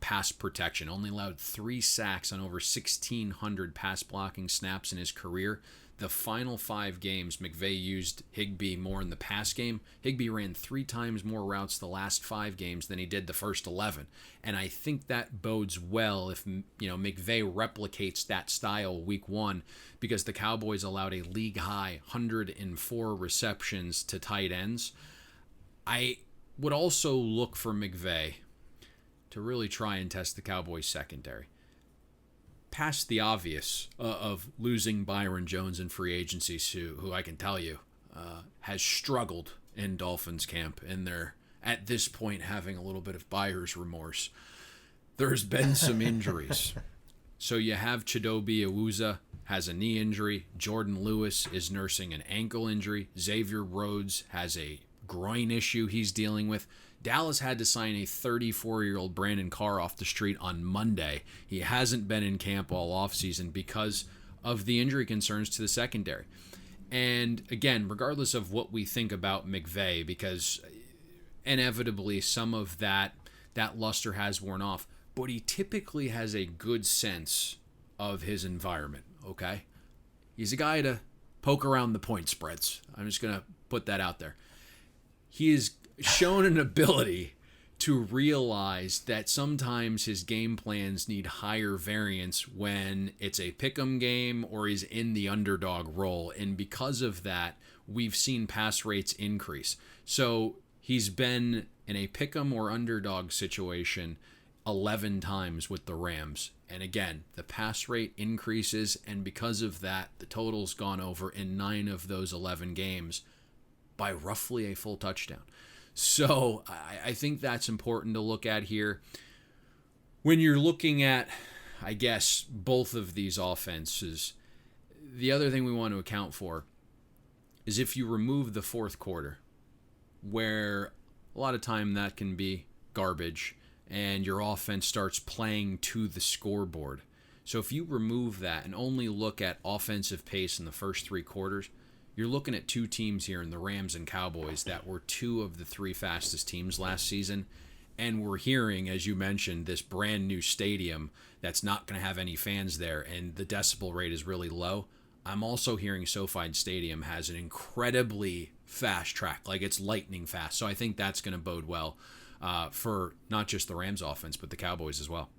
pass protection. Only allowed 3 sacks on over 1,600 pass blocking snaps in his career. The final 5 games, McVay used Higbee more in the pass game. Higbee ran 3 times more routes the last 5 games than he did the first 11. And I think that bodes well if McVay replicates that style week 1, because the Cowboys allowed a league-high 104 receptions to tight ends. I would also look for McVay to really try and test the Cowboys secondary. Past the obvious of losing Byron Jones in free agency, who I can tell you has struggled in Dolphins camp, and they're at this point having a little bit of buyer's remorse. There's been some injuries. So you have Chidobe Awuzie has a knee injury. Jordan Lewis is nursing an ankle injury. Xavier Rhodes has a groin issue he's dealing with. Dallas had to sign a 34-year-old Brandon Carr off the street on Monday. He hasn't been in camp all offseason because of the injury concerns to the secondary. And again, regardless of what we think about McVay, because inevitably some of that luster has worn off, but he typically has a good sense of his environment, okay? He's a guy to poke around the point spreads. I'm just going to put that out there. He has shown an ability to realize that sometimes his game plans need higher variance when it's a pick'em game or he's in the underdog role. And because of that, we've seen pass rates increase. So he's been in a pick'em or underdog situation 11 times with the Rams. And again, the pass rate increases, and because of that, the total's gone over in 9 of those 11 games by roughly a full touchdown. So I think that's important to look at here. When you're looking at, I guess, both of these offenses, the other thing we want to account for is if you remove the fourth quarter, where a lot of time that can be garbage, and your offense starts playing to the scoreboard. So if you remove that and only look at offensive pace in the first 3 quarters, you're looking at 2 teams here in the Rams and Cowboys that were 2 of the 3 fastest teams last season. And we're hearing, as you mentioned, this brand new stadium that's not going to have any fans there, and the decibel rate is really low. I'm also hearing SoFi Stadium has an incredibly fast track, like it's lightning fast. So I think that's going to bode well for not just the Rams offense, but the Cowboys as well.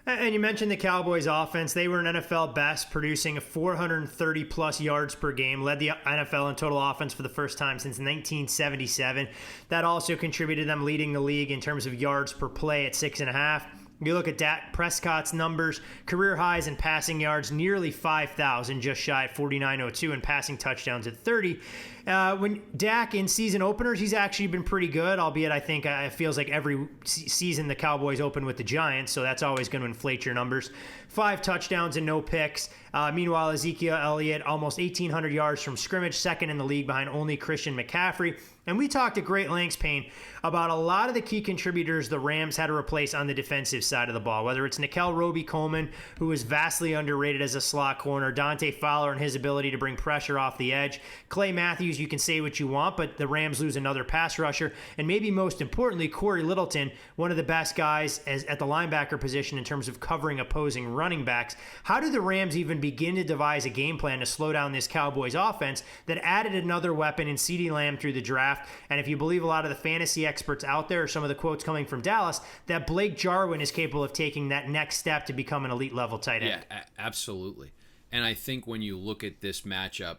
And you mentioned the Cowboys offense. They were an NFL best, producing 430-plus yards per game, led the NFL in total offense for the first time since 1977. That also contributed to them leading the league in terms of yards per play at 6.5. You look at Dak Prescott's numbers, career highs in passing yards, nearly 5,000, just shy at 4,902, and passing touchdowns at 30. When Dak in season openers, he's actually been pretty good, albeit I think it feels like every season the Cowboys open with the Giants, so that's always going to inflate your numbers. 5 touchdowns and no picks. Meanwhile, Ezekiel Elliott, almost 1,800 yards from scrimmage, second in the league behind only Christian McCaffrey. And we talked at great lengths, Payne, about a lot of the key contributors the Rams had to replace on the defensive side of the ball, whether it's Nickel Roby-Coleman, who was vastly underrated as a slot corner, Dante Fowler and his ability to bring pressure off the edge, Clay Matthews, you can say what you want, but the Rams lose another pass rusher, and maybe most importantly, Corey Littleton, one of the best guys at the linebacker position in terms of covering opposing running backs. How do the Rams even begin to devise a game plan to slow down this Cowboys offense that added another weapon in CeeDee Lamb through the draft? And if you believe a lot of the fantasy experts out there, or some of the quotes coming from Dallas, that Blake Jarwin is capable of taking that next step to become an elite level tight end. Yeah, absolutely. And I think when you look at this matchup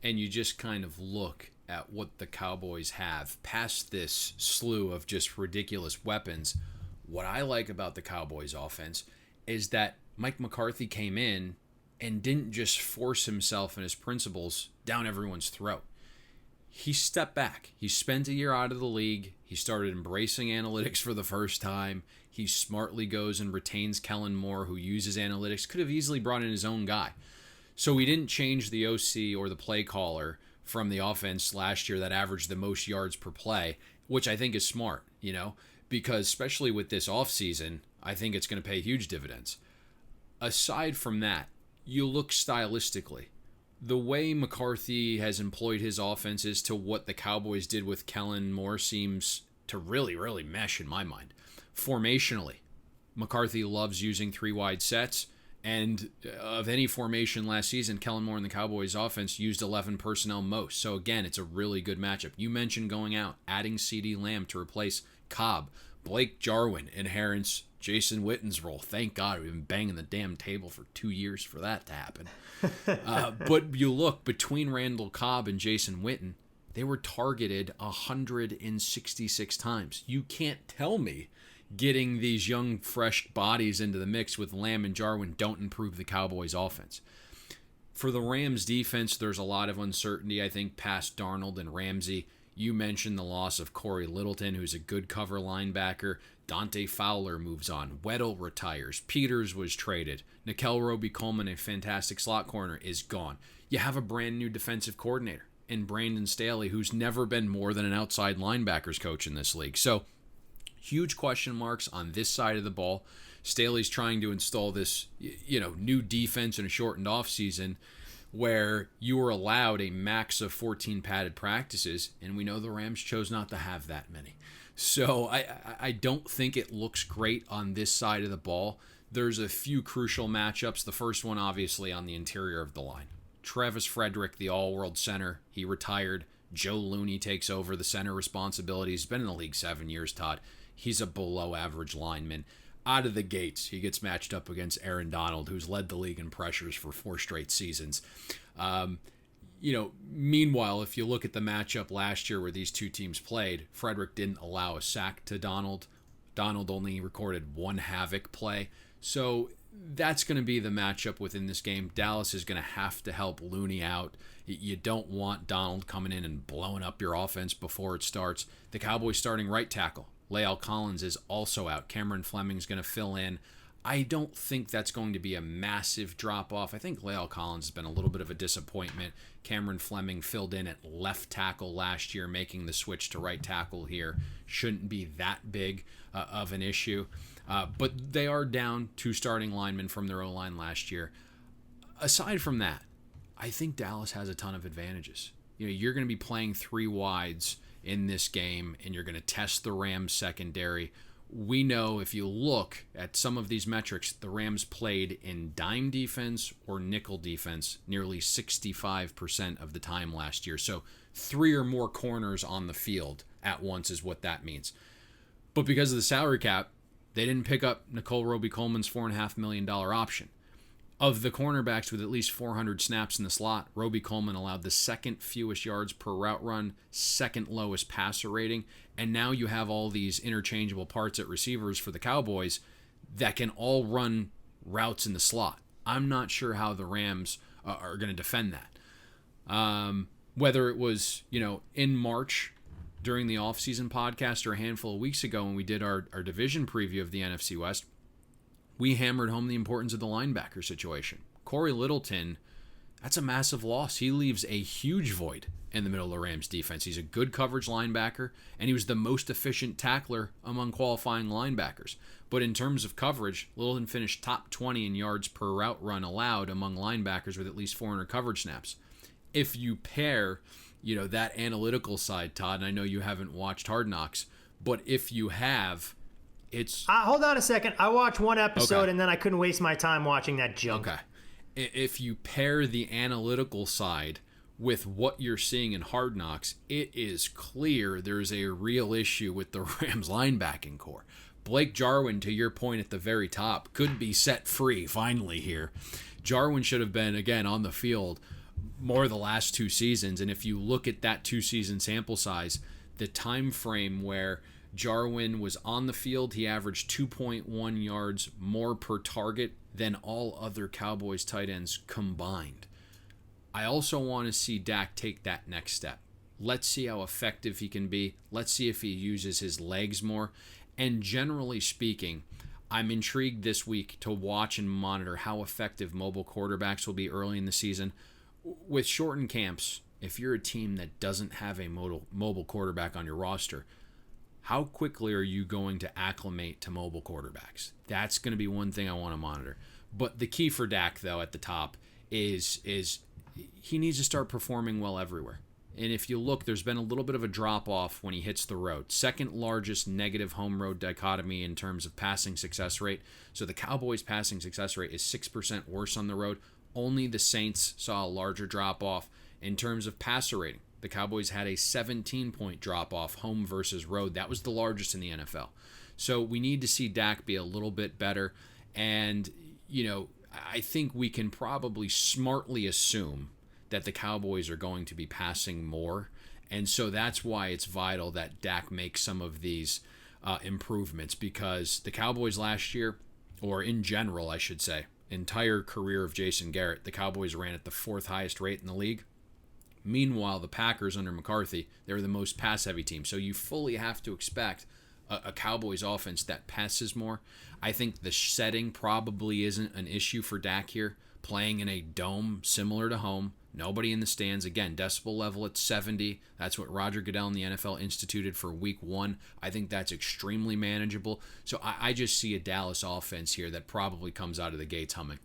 and you just kind of look at what the Cowboys have past this slew of just ridiculous weapons, what I like about the Cowboys offense is that Mike McCarthy came in and didn't just force himself and his principles down everyone's throat. He stepped back. He spent a year out of the league. He started embracing analytics for the first time. He smartly goes and retains Kellen Moore, who uses analytics. Could have easily brought in his own guy. So he didn't change the OC or the play caller from the offense last year that averaged the most yards per play, which I think is smart, because especially with this offseason, I think it's going to pay huge dividends. Aside from that, you look stylistically. The way McCarthy has employed his offenses to what the Cowboys did with Kellen Moore seems to really, really mesh in my mind. Formationally, McCarthy loves using 3 wide sets, and of any formation last season, Kellen Moore and the Cowboys offense used 11 personnel most. So again, it's a really good matchup. You mentioned going out, adding CeeDee Lamb to replace Cobb. Blake Jarwin inherits Jason Witten's role. Thank God we've been banging the damn table for 2 years for that to happen. But you look, between Randall Cobb and Jason Witten, they were targeted 166 times. You can't tell me getting these young, fresh bodies into the mix with Lamb and Jarwin don't improve the Cowboys' offense. For the Rams' defense, there's a lot of uncertainty, I think, past Darnold and Ramsey. You mentioned the loss of Corey Littleton, who's a good cover linebacker. Dante Fowler moves on. Weddle retires. Peters was traded. Nickel Roby-Coleman, a fantastic slot corner, is gone. You have a brand new defensive coordinator in Brandon Staley, who's never been more than an outside linebackers coach in this league. So, huge question marks on this side of the ball. Staley's trying to install this, new defense in a shortened offseason where you were allowed a max of 14 padded practices, and we know the Rams chose not to have that many. So I don't think it looks great on this side of the ball. There's a few crucial matchups. The first one, obviously, on the interior of the line. Travis Frederick, the all-world center, he retired. Joe Looney takes over the center responsibilities. He's been in the league 7 years, Todd. He's a below-average lineman. Out of the gates, he gets matched up against Aaron Donald, who's led the league in pressures for 4 straight seasons. Meanwhile, if you look at the matchup last year where these two teams played, Frederick didn't allow a sack to Donald. Donald only recorded 1 havoc play. So that's going to be the matchup within this game. Dallas is going to have to help Looney out. You don't want Donald coming in and blowing up your offense before it starts. The Cowboys starting right tackle, La'el Collins, is also out. Cameron Fleming's going to fill in. I don't think that's going to be a massive drop-off. I think La'el Collins has been a little bit of a disappointment. Cameron Fleming filled in at left tackle last year, making the switch to right tackle here. Shouldn't be that big of an issue. But they are down 2 starting linemen from their O-line last year. Aside from that, I think Dallas has a ton of advantages. You're going to be playing 3 wides in this game, and you're going to test the Rams secondary. We know if you look at some of these metrics, the Rams played in dime defense or nickel defense nearly 65% of the time last year. So 3 or more corners on the field at once is what that means. But because of the salary cap, they didn't pick up Nickel Roby-Coleman's $4.5 million option. Of the cornerbacks with at least 400 snaps in the slot, Roby-Coleman allowed the 2nd fewest yards per route run, 2nd lowest passer rating, and now you have all these interchangeable parts at receivers for the Cowboys that can all run routes in the slot. I'm not sure how the Rams are going to defend that. Whether it was, in March during the offseason podcast or a handful of weeks ago when we did our division preview of the NFC West, we hammered home the importance of the linebacker situation. Corey Littleton That's a massive loss. He leaves a huge void in the middle of the Rams defense. He's a good coverage linebacker, and he was the most efficient tackler among qualifying linebackers. But in terms of coverage, Littleton finished top 20 in yards per route run allowed among linebackers with at least 400 coverage snaps. If you pair, that analytical side, Todd, and I know you haven't watched Hard Knocks, but if you have, it's... hold on a second. I watched one episode, and then I couldn't waste my time watching that junk. Okay. If you pair the analytical side with what you're seeing in Hard Knocks, it is clear there's a real issue with the Rams linebacking core. Blake Jarwin, to your point at the very top, could be set free finally here. Jarwin should have been, again, on the field more the last 2 seasons. And if you look at that 2-season sample size, the time frame where Jarwin was on the field, he averaged 2.1 yards more per target than all other Cowboys tight ends combined. I also want to see Dak take that next step. Let's see how effective he can be. Let's see if he uses his legs more. And generally speaking, I'm intrigued this week to watch and monitor how effective mobile quarterbacks will be early in the season. With shortened camps, if you're a team that doesn't have a mobile quarterback on your roster, how quickly are you going to acclimate to mobile quarterbacks? That's going to be one thing I want to monitor. But the key for Dak, though, at the top is he needs to start performing well everywhere. And if you look, there's been a little bit of a drop-off when he hits the road. Second largest negative home-road dichotomy in terms of passing success rate. So the Cowboys' passing success rate is 6% worse on the road. Only the Saints saw a larger drop-off. In terms of passer rating, the Cowboys had a 17-point drop-off home versus road. That was the largest in the NFL. So we need to see Dak be a little bit better. And, I think we can probably smartly assume that the Cowboys are going to be passing more. And so that's why it's vital that Dak makes some of these improvements, because the Cowboys last year, or in general, I should say, entire career of Jason Garrett, the Cowboys ran at the 4th highest rate in the league. Meanwhile, the Packers under McCarthy, they were the most pass-heavy team. So you fully have to expect a Cowboys offense that passes more. I think the setting probably isn't an issue for Dak here. Playing in a dome similar to home, nobody in the stands. Again, decibel level at 70. That's what Roger Goodell and the NFL instituted for week 1. I think that's extremely manageable. So I just see a Dallas offense here that probably comes out of the gates humming.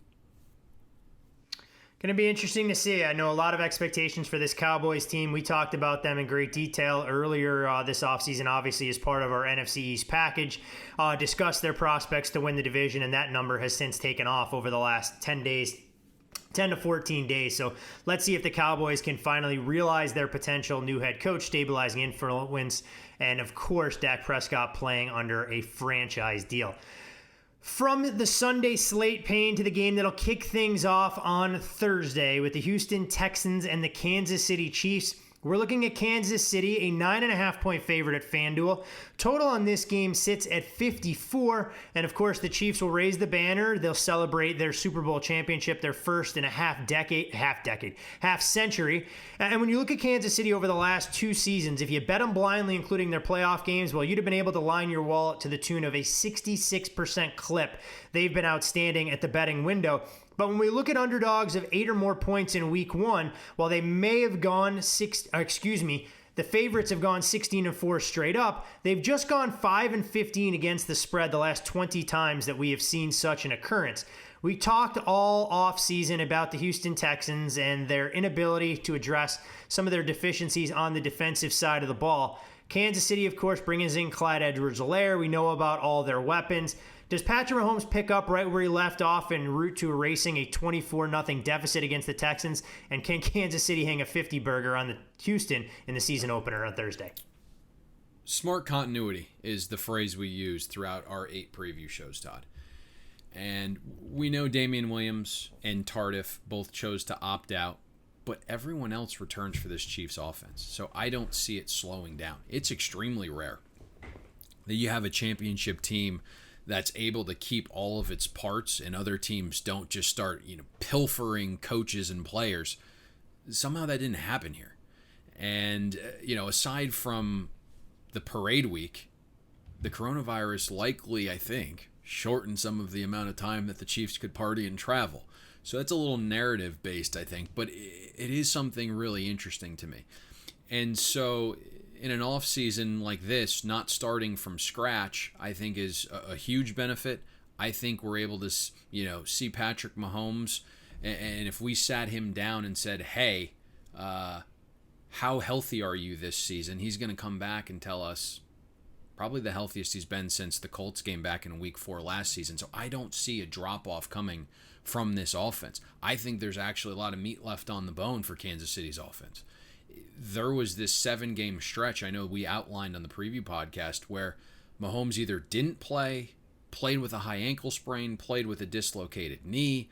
Going to be interesting to see. I know a lot of expectations for this Cowboys team. We talked about them in great detail earlier this offseason, obviously as part of our NFC East package. Discussed their prospects to win the division, and that number has since taken off over the last 10 to 14 days. So let's see if the Cowboys can finally realize their potential. New head coach, stabilizing influence, and of course, Dak Prescott playing under a franchise deal. From the Sunday slate, Payne, to the game that'll kick things off on Thursday with the Houston Texans and the Kansas City Chiefs. We're looking at Kansas City, a 9.5-point favorite at FanDuel. Total on this game sits at 54. And of course, the Chiefs will raise the banner. They'll celebrate their Super Bowl championship, their first in a half century. And when you look at Kansas City over the last 2 seasons, if you bet them blindly, including their playoff games, well, you'd have been able to line your wallet to the tune of a 66% clip. They've been outstanding at the betting window. But when we look at underdogs of 8 or more points in week 1, while they may have gone the favorites have gone 16-4 straight up, they've just gone 5-15 against the spread the last 20 times that we have seen such an occurrence. We talked all offseason about the Houston Texans and their inability to address some of their deficiencies on the defensive side of the ball. Kansas City, of course, brings in Clyde Edwards-Helaire. We know about all their weapons. Does Patrick Mahomes pick up right where he left off en route to erasing a 24-0 deficit against the Texans? And can Kansas City hang a 50-burger on the Houston in the season opener on Thursday? Smart continuity is the phrase we use throughout our 8 preview shows, Todd. And we know Damian Williams and Tardif both chose to opt out, but everyone else returns for this Chiefs offense. So I don't see it slowing down. It's extremely rare that you have a championship team that's able to keep all of its parts and other teams don't just start, pilfering coaches and players. Somehow that didn't happen here. And, aside from the parade week, the coronavirus likely, I think, shortened some of the amount of time that the Chiefs could party and travel. So that's a little narrative based, I think, but it is something really interesting to me. And so in an off season like this, not starting from scratch, I think is a huge benefit. I think we're able to, see Patrick Mahomes, and if we sat him down and said, hey, how healthy are you this season? He's going to come back and tell us probably the healthiest he's been since the Colts game back in week 4 last season. So I don't see a drop-off coming from this offense. I think there's actually a lot of meat left on the bone for Kansas City's offense. There was this 7-game stretch I know we outlined on the preview podcast where Mahomes either didn't play, played with a high ankle sprain, played with a dislocated knee,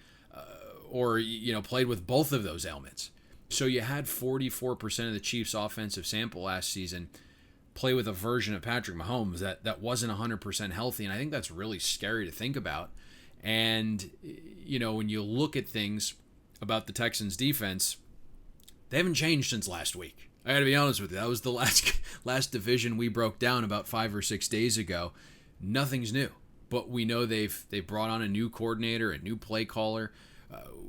or played with both of those ailments. So you had 44% of the Chiefs' offensive sample last season play with a version of Patrick Mahomes that wasn't 100% healthy, and I think that's really scary to think about. And, when you look at things about the Texans' defense, they haven't changed since last week. I got to be honest with you. That was the last division we broke down about 5 or 6 days ago. Nothing's new, but we know they've brought on a new coordinator, a new play caller.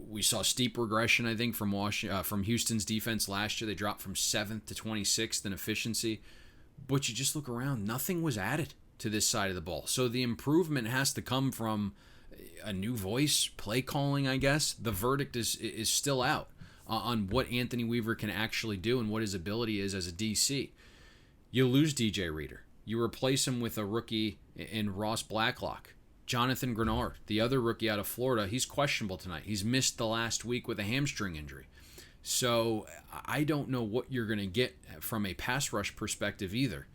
We saw steep regression, I think, from Houston's defense last year. They dropped from 7th to 26th in efficiency. But you just look around, nothing was added to this side of the ball. So the improvement has to come from a new voice, play calling, I guess. The verdict is still out on what Anthony Weaver can actually do and what his ability is as a DC. You lose DJ Reader. You replace him with a rookie in Ross Blacklock. Jonathan Grenard, the other rookie out of Florida, he's questionable tonight. He's missed the last week with a hamstring injury. So I don't know what you're going to get from a pass rush perspective either.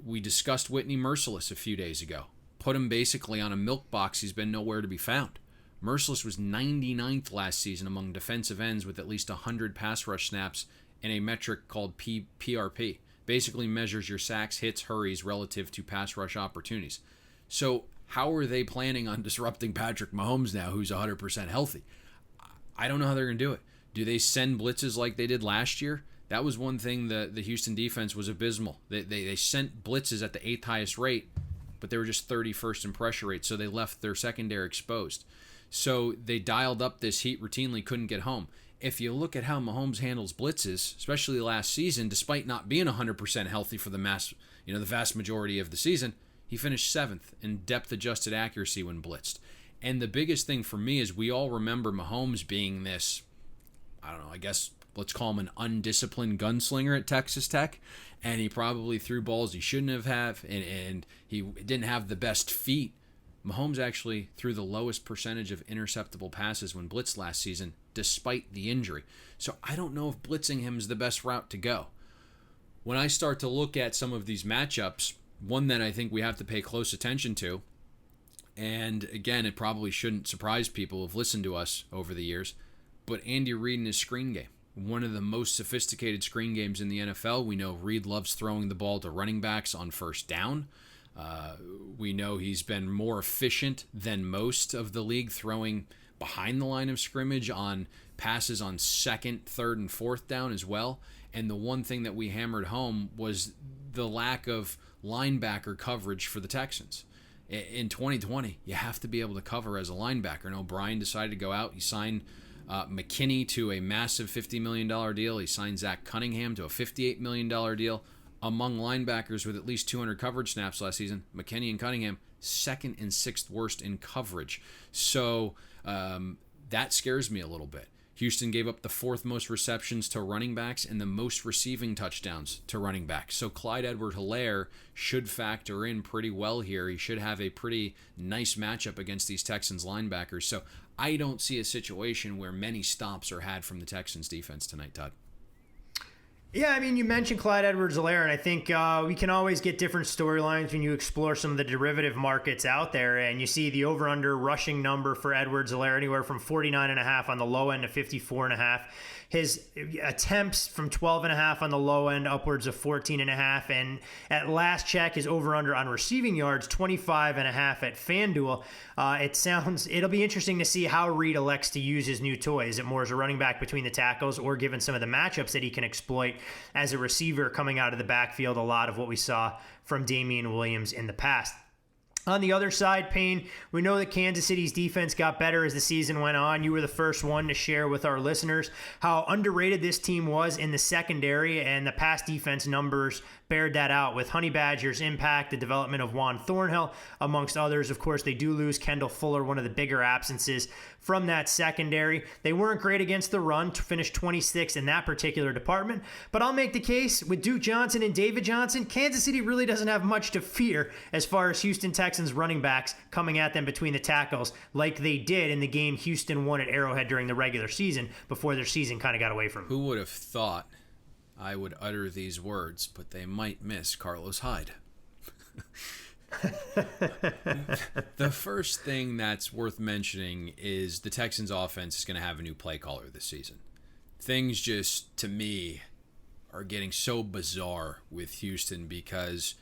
We discussed Whitney Merciless a few days ago. Put him basically on a milk box. He's been nowhere to be found. Merciless was 99th last season among defensive ends with at least 100 pass rush snaps in a metric called PRP. Basically measures your sacks, hits, hurries relative to pass rush opportunities. So how are they planning on disrupting Patrick Mahomes now, who's 100% healthy? I don't know how they're going to do it. Do they send blitzes like they did last year? That was one thing the Houston defense was abysmal. They sent blitzes at the 8th highest rate, but they were just 31st in pressure rate, so they left their secondary exposed. So they dialed up this heat routinely, couldn't get home. If you look at how Mahomes handles blitzes, especially last season, despite not being 100% healthy for the vast majority of the season, he finished 7th in depth-adjusted accuracy when blitzed. And the biggest thing for me is we all remember Mahomes being this, I don't know, I guess let's call him an undisciplined gunslinger at Texas Tech, and he probably threw balls he shouldn't have, and he didn't have the best feet. Mahomes actually threw the lowest percentage of interceptable passes when blitzed last season, despite the injury. So I don't know if blitzing him is the best route to go. When I start to look at some of these matchups, one that I think we have to pay close attention to, and again, it probably shouldn't surprise people who've listened to us over the years, but Andy Reid and his screen game. One of the most sophisticated screen games in the NFL. We know Reid loves throwing the ball to running backs on first down. We know he's been more efficient than most of the league throwing behind the line of scrimmage on passes on 2nd, 3rd, and 4th down as well. And the one thing that we hammered home was the lack of linebacker coverage for the Texans. In 2020, you have to be able to cover as a linebacker. And O'Brien decided to go out. He signed McKinney to a massive $50 million deal. He signed Zach Cunningham to a $58 million deal. Among linebackers with at least 200 coverage snaps last season, McKinney and Cunningham, 2nd and 6th worst in coverage. So that scares me a little bit. Houston gave up the 4th most receptions to running backs and the most receiving touchdowns to running backs. So Clyde Edwards-Helaire should factor in pretty well here. He should have a pretty nice matchup against these Texans linebackers. So I don't see a situation where many stops are had from the Texans defense tonight, Todd. Yeah, I mean, you mentioned Clyde Edwards-Helaire, and I think we can always get different storylines when you explore some of the derivative markets out there, and you see the over-under rushing number for Edwards-Helaire anywhere from 49.5 on the low end to 54.5. His attempts from 12.5 on the low end, upwards of 14.5, and at last check, his over-under on receiving yards, 25.5 at FanDuel. It'll be interesting to see how Reid elects to use his new toy. Is it more as a running back between the tackles, or given some of the matchups that he can exploit as a receiver coming out of the backfield, a lot of what we saw from Damian Williams in the past. On the other side, Payne, we know that Kansas City's defense got better as the season went on. You were the first one to share with our listeners how underrated this team was in the secondary, and the pass defense numbers bared that out with Honey Badger's impact, the development of Juan Thornhill, amongst others. Of course, they do lose Kendall Fuller, one of the bigger absences from that secondary. They weren't great against the run, to finish 26th in that particular department, but I'll make the case with Duke Johnson and David Johnson, Kansas City really doesn't have much to fear as far as Houston Texans running backs coming at them between the tackles like they did in the game Houston won at Arrowhead during the regular season before their season kind of got away from them. Who would have thought I would utter these words, but they might miss Carlos Hyde. The first thing that's worth mentioning is the Texans offense is going to have a new play caller this season. Things just, to me, are getting so bizarre with Houston because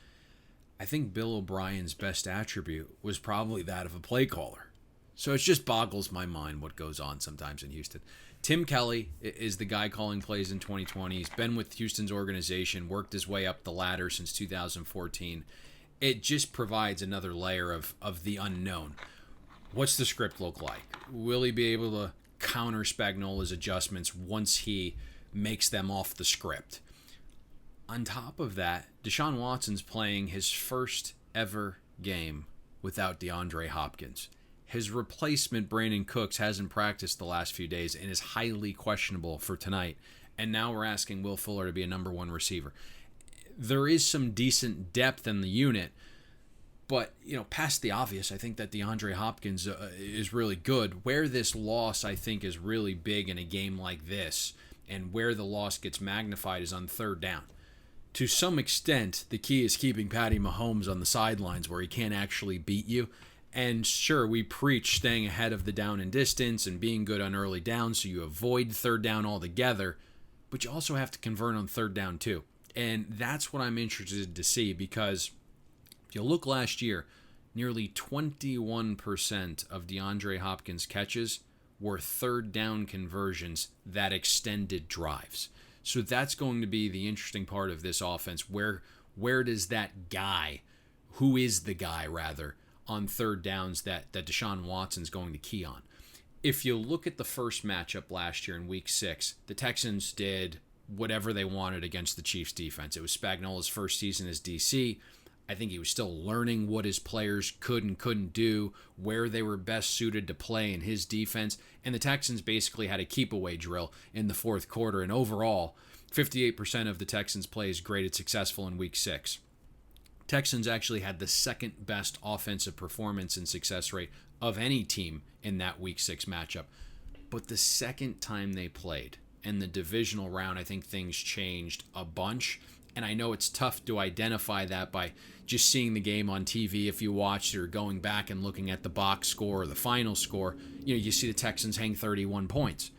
I think Bill O'Brien's best attribute was probably that of a play caller. So it just boggles my mind what goes on sometimes in Houston. Tim Kelly is the guy calling plays in 2020. He's been with Houston's organization, worked his way up the ladder since 2014. It just provides another layer of the unknown. What's the script look like? Will he be able to counter Spagnuolo's adjustments once he makes them off the script? On top of that, Deshaun Watson's playing his first ever game without DeAndre Hopkins. His replacement, Brandon Cooks, hasn't practiced the last few days and is highly questionable for tonight. And now we're asking Will Fuller to be a number one receiver. There is some decent depth in the unit, but, past the obvious, I think that DeAndre Hopkins is really good. Where this loss, I think, is really big in a game like this, and where the loss gets magnified is on third down. To some extent, the key is keeping Patty Mahomes on the sidelines where he can't actually beat you. And sure, we preach staying ahead of the down and distance and being good on early down so you avoid third down altogether, but you also have to convert on third down too. And that's what I'm interested to see, because if you look last year, nearly 21% of DeAndre Hopkins' catches were third down conversions that extended drives. So that's going to be the interesting part of this offense. Where does that guy, who is the guy rather, on third downs that Deshaun Watson's going to key on? If you look at the first matchup last year in Week 6, the Texans did whatever they wanted against the Chiefs defense. It was Spagnuolo's first season as DC. I think he was still learning what his players could and couldn't do, where they were best suited to play in his defense, and the Texans basically had a keep-away drill in the fourth quarter, and overall, 58% of the Texans' plays graded successful in Week 6. Texans actually had the second best offensive performance and success rate of any team in that Week 6 matchup. But the second time they played, in the divisional round, I think things changed a bunch. And I know it's tough to identify that by just seeing the game on TV if you watched it, or going back and looking at the box score or the final score. You see the Texans hang 31 points.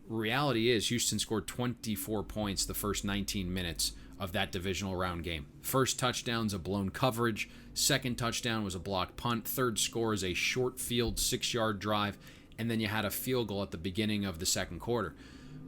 Reality is Houston scored 24 points the first 19 minutes of that divisional round game. First touchdown's a blown coverage. Second touchdown was a blocked punt. Third score is a short field 6-yard drive. And then you had a field goal at the beginning of the second quarter.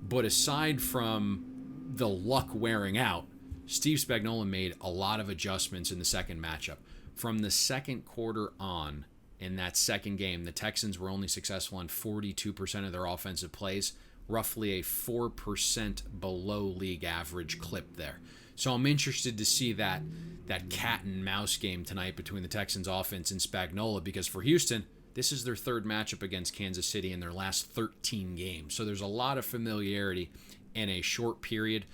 But aside from the luck wearing out, Steve Spagnuolo made a lot of adjustments in the second matchup. From the second quarter on, in that second game, the Texans were only successful on 42% of their offensive plays, roughly a 4% below league average clip there. So I'm interested to see that cat and mouse game tonight between the Texans offense and Spagnuolo, because for Houston, this is their third matchup against Kansas City in their last 13 games. So there's a lot of familiarity in a short period.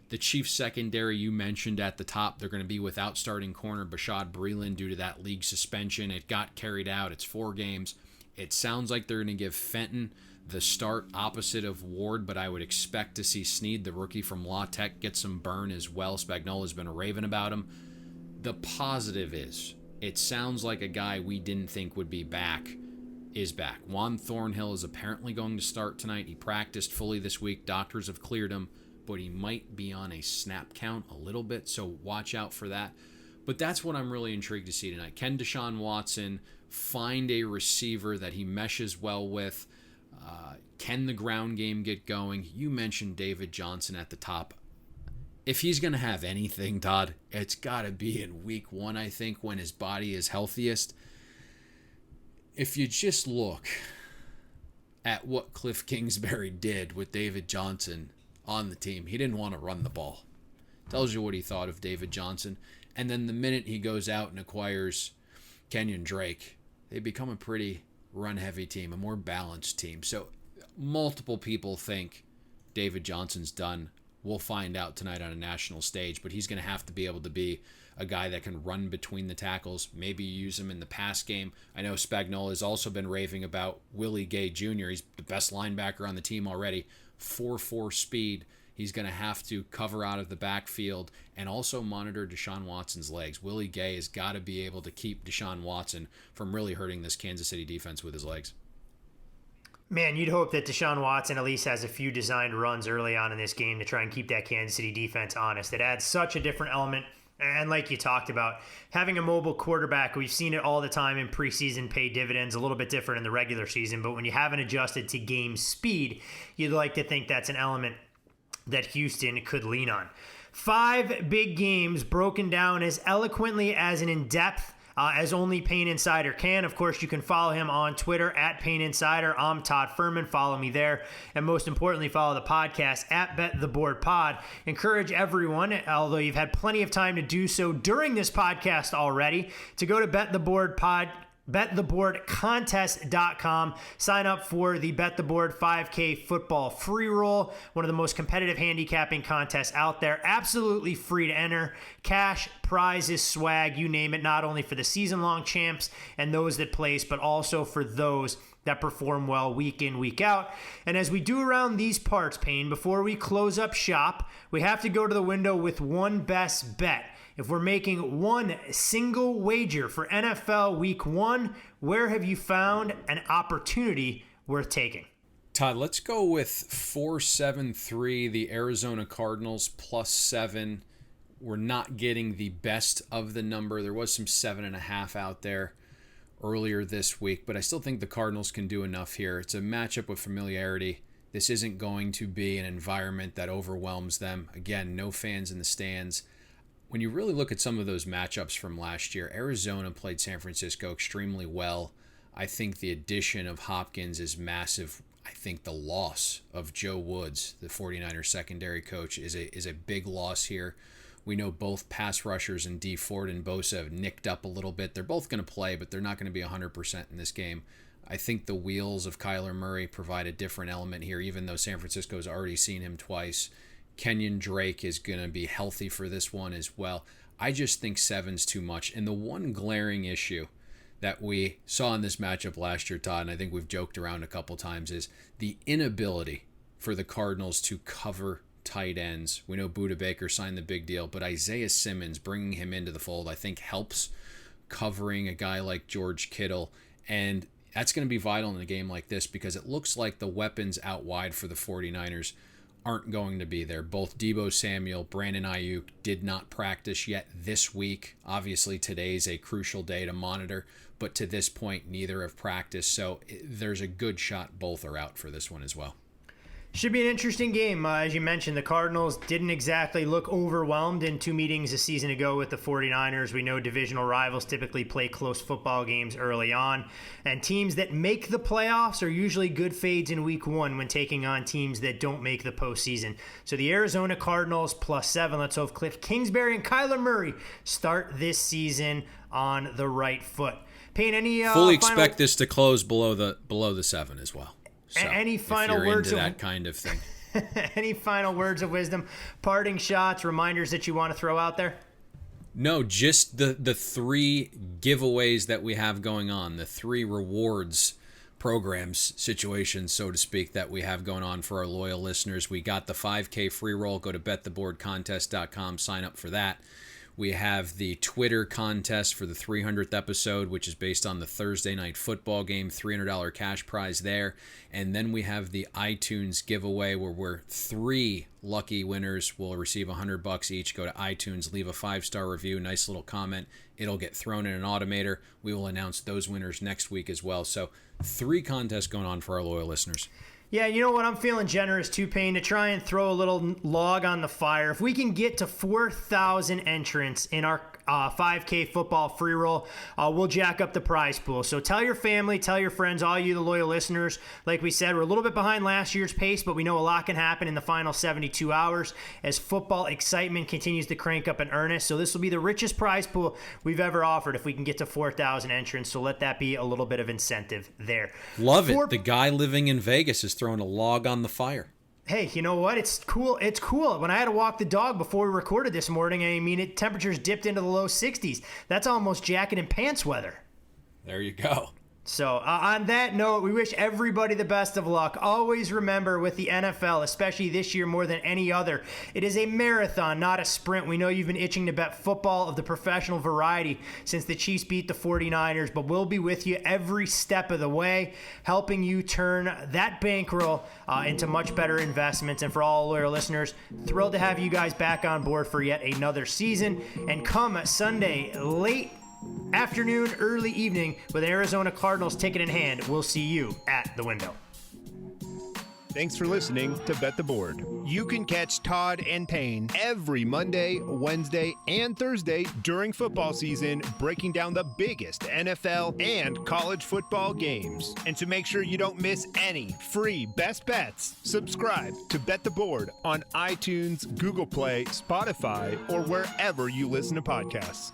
The Chiefs secondary, you mentioned at the top, they're going to be without starting corner Bashaud Breeland due to that league suspension. It got carried out. It's 4 games. It sounds like they're going to give Fenton the start opposite of Ward, but I would expect to see Snead, the rookie from La Tech, get some burn as well. Spagnuolo's been raving about him. The positive is, it sounds like a guy we didn't think would be back is back. Juan Thornhill is apparently going to start tonight. He practiced fully this week. Doctors have cleared him, but he might be on a snap count a little bit, so watch out for that. But that's what I'm really intrigued to see tonight. Can Deshaun Watson find a receiver that he meshes well with? Can the ground game get going? You mentioned David Johnson at the top. If he's going to have anything, Todd, it's got to be in Week 1, I think, when his body is healthiest. if you just look at what Cliff Kingsbury did with David Johnson on the team, he didn't want to run the ball. Tells you what he thought of David Johnson. And then the minute he goes out and acquires Kenyon Drake, they become a pretty run-heavy team, a more balanced team. So multiple people think David Johnson's done. We'll find out tonight on a national stage, but he's going to have to be able to be a guy that can run between the tackles, maybe use him in the pass game. I know Spagnuolo has also been raving about Willie Gay Jr. He's the best linebacker on the team already. 4.4 speed. He's going to have to cover out of the backfield and also monitor Deshaun Watson's legs. Willie Gay has got to be able to keep Deshaun Watson from really hurting this Kansas City defense with his legs. Man, you'd hope that Deshaun Watson at least has a few designed runs early on in this game to try and keep that Kansas City defense honest. It adds such a different element. And like you talked about, having a mobile quarterback, we've seen it all the time in preseason, pay dividends, a little bit different in the regular season. But when you haven't adjusted to game speed, you'd like to think that's an element that Houston could lean on. 5 big games broken down as eloquently as and in depth as only Payne Insider can. Of course, you can follow him on Twitter at Payne Insider. I'm Todd Fuhrman. Follow me there. And most importantly, follow the podcast at Bet the Board Pod. Encourage everyone, although you've had plenty of time to do so during this podcast already, to go to bettheboardcontest.com. Sign up for the Bet the Board 5K football free roll, one of the most competitive handicapping contests out there. Absolutely free to enter. Cash, prizes, swag, you name it, not only for the season-long champs and those that place, but also for those that perform well week in, week out. And as we do around these parts, Payne, before we close up shop, we have to go to the window with one best bet. If we're making one single wager for NFL Week 1, where have you found an opportunity worth taking? Todd, let's go with 4-7-3, the Arizona Cardinals, +7. We're not getting the best of the number. There was some 7.5 out there earlier this week, but I still think the Cardinals can do enough here. It's a matchup with familiarity. This isn't going to be an environment that overwhelms them. Again, no fans in the stands. When you really look at some of those matchups from last year, Arizona played San Francisco extremely well. I think the addition of Hopkins is massive. I think the loss of Joe Woods, the 49ers secondary coach, is a big loss here. We know both pass rushers and D Ford and Bosa have nicked up a little bit. They're both going to play, but they're not going to be 100% in this game. I think the wheels of Kyler Murray provide a different element here, even though San Francisco's already seen him twice. Kenyon Drake is going to be healthy for this one as well. I just think 7's too much. And the one glaring issue that we saw in this matchup last year, Todd, and I think we've joked around a couple times, is the inability for the Cardinals to cover tight ends. We know Budda Baker signed the big deal, but Isaiah Simmons, bringing him into the fold, I think helps covering a guy like George Kittle. And that's going to be vital in a game like this because it looks like the weapons out wide for the 49ers aren't going to be there. Both Deebo Samuel, Brandon Ayuk did not practice yet this week. Obviously, today's a crucial day to monitor, but to this point, neither have practiced. So there's a good shot both are out for this one as well. Should be an interesting game. As you mentioned, the Cardinals didn't exactly look overwhelmed in 2 meetings a season ago with the 49ers. We know divisional rivals typically play close football games early on, and teams that make the playoffs are usually good fades in week 1 when taking on teams that don't make the postseason. So the Arizona Cardinals +7. Let's hope Cliff Kingsbury and Kyler Murray start this season on the right foot. Payne, any fully expect this to close below the 7 as well. So, any final if you're words into of that kind of thing? Any final words of wisdom, parting shots, reminders that you want to throw out there? No, just the 3 giveaways that we have going on, the 3 rewards programs situations, so to speak, that we have going on for our loyal listeners. We got the 5K free roll. Go to bettheboardcontest.com, sign up for that. We have the Twitter contest for the 300th episode, which is based on the Thursday night football game, $300 cash prize there. And then we have the iTunes giveaway where 3 lucky winners will receive $100 each. Go to iTunes, leave a 5-star review, nice little comment. It'll get thrown in an automator. We will announce those winners next week as well. So 3 contests going on for our loyal listeners. Yeah, you know what? I'm feeling generous too, Payne, to try and throw a little log on the fire. If we can get to 4,000 entrants in our 5K football free roll. We'll jack up the prize pool. So tell your family, tell your friends, all you, the loyal listeners. Like we said, we're a little bit behind last year's pace, but we know a lot can happen in the final 72 hours as football excitement continues to crank up in earnest. So this will be the richest prize pool we've ever offered if we can get to 4,000 entrants. So let that be a little bit of incentive there. Love it. The guy living in Vegas is throwing a log on the fire. Hey, you know what? It's cool. It's cool. When I had to walk the dog before we recorded this morning, I mean, temperatures dipped into the low 60s. That's almost jacket and pants weather. There you go. So on that note, we wish everybody the best of luck. Always remember with the NFL, especially this year more than any other, it is a marathon, not a sprint. We know you've been itching to bet football of the professional variety since the Chiefs beat the 49ers, but we'll be with you every step of the way, helping you turn that bankroll into much better investments. And for all loyal listeners, thrilled to have you guys back on board for yet another season. And come Sunday, late afternoon, early evening, with an Arizona Cardinals ticket in hand, we'll see you at the window. Thanks for listening to Bet the Board. You can catch Todd and Payne every Monday, Wednesday, and Thursday during football season, breaking down the biggest NFL and college football games. And to make sure you don't miss any free best bets, subscribe to Bet the Board on iTunes, Google Play, Spotify, or wherever you listen to podcasts.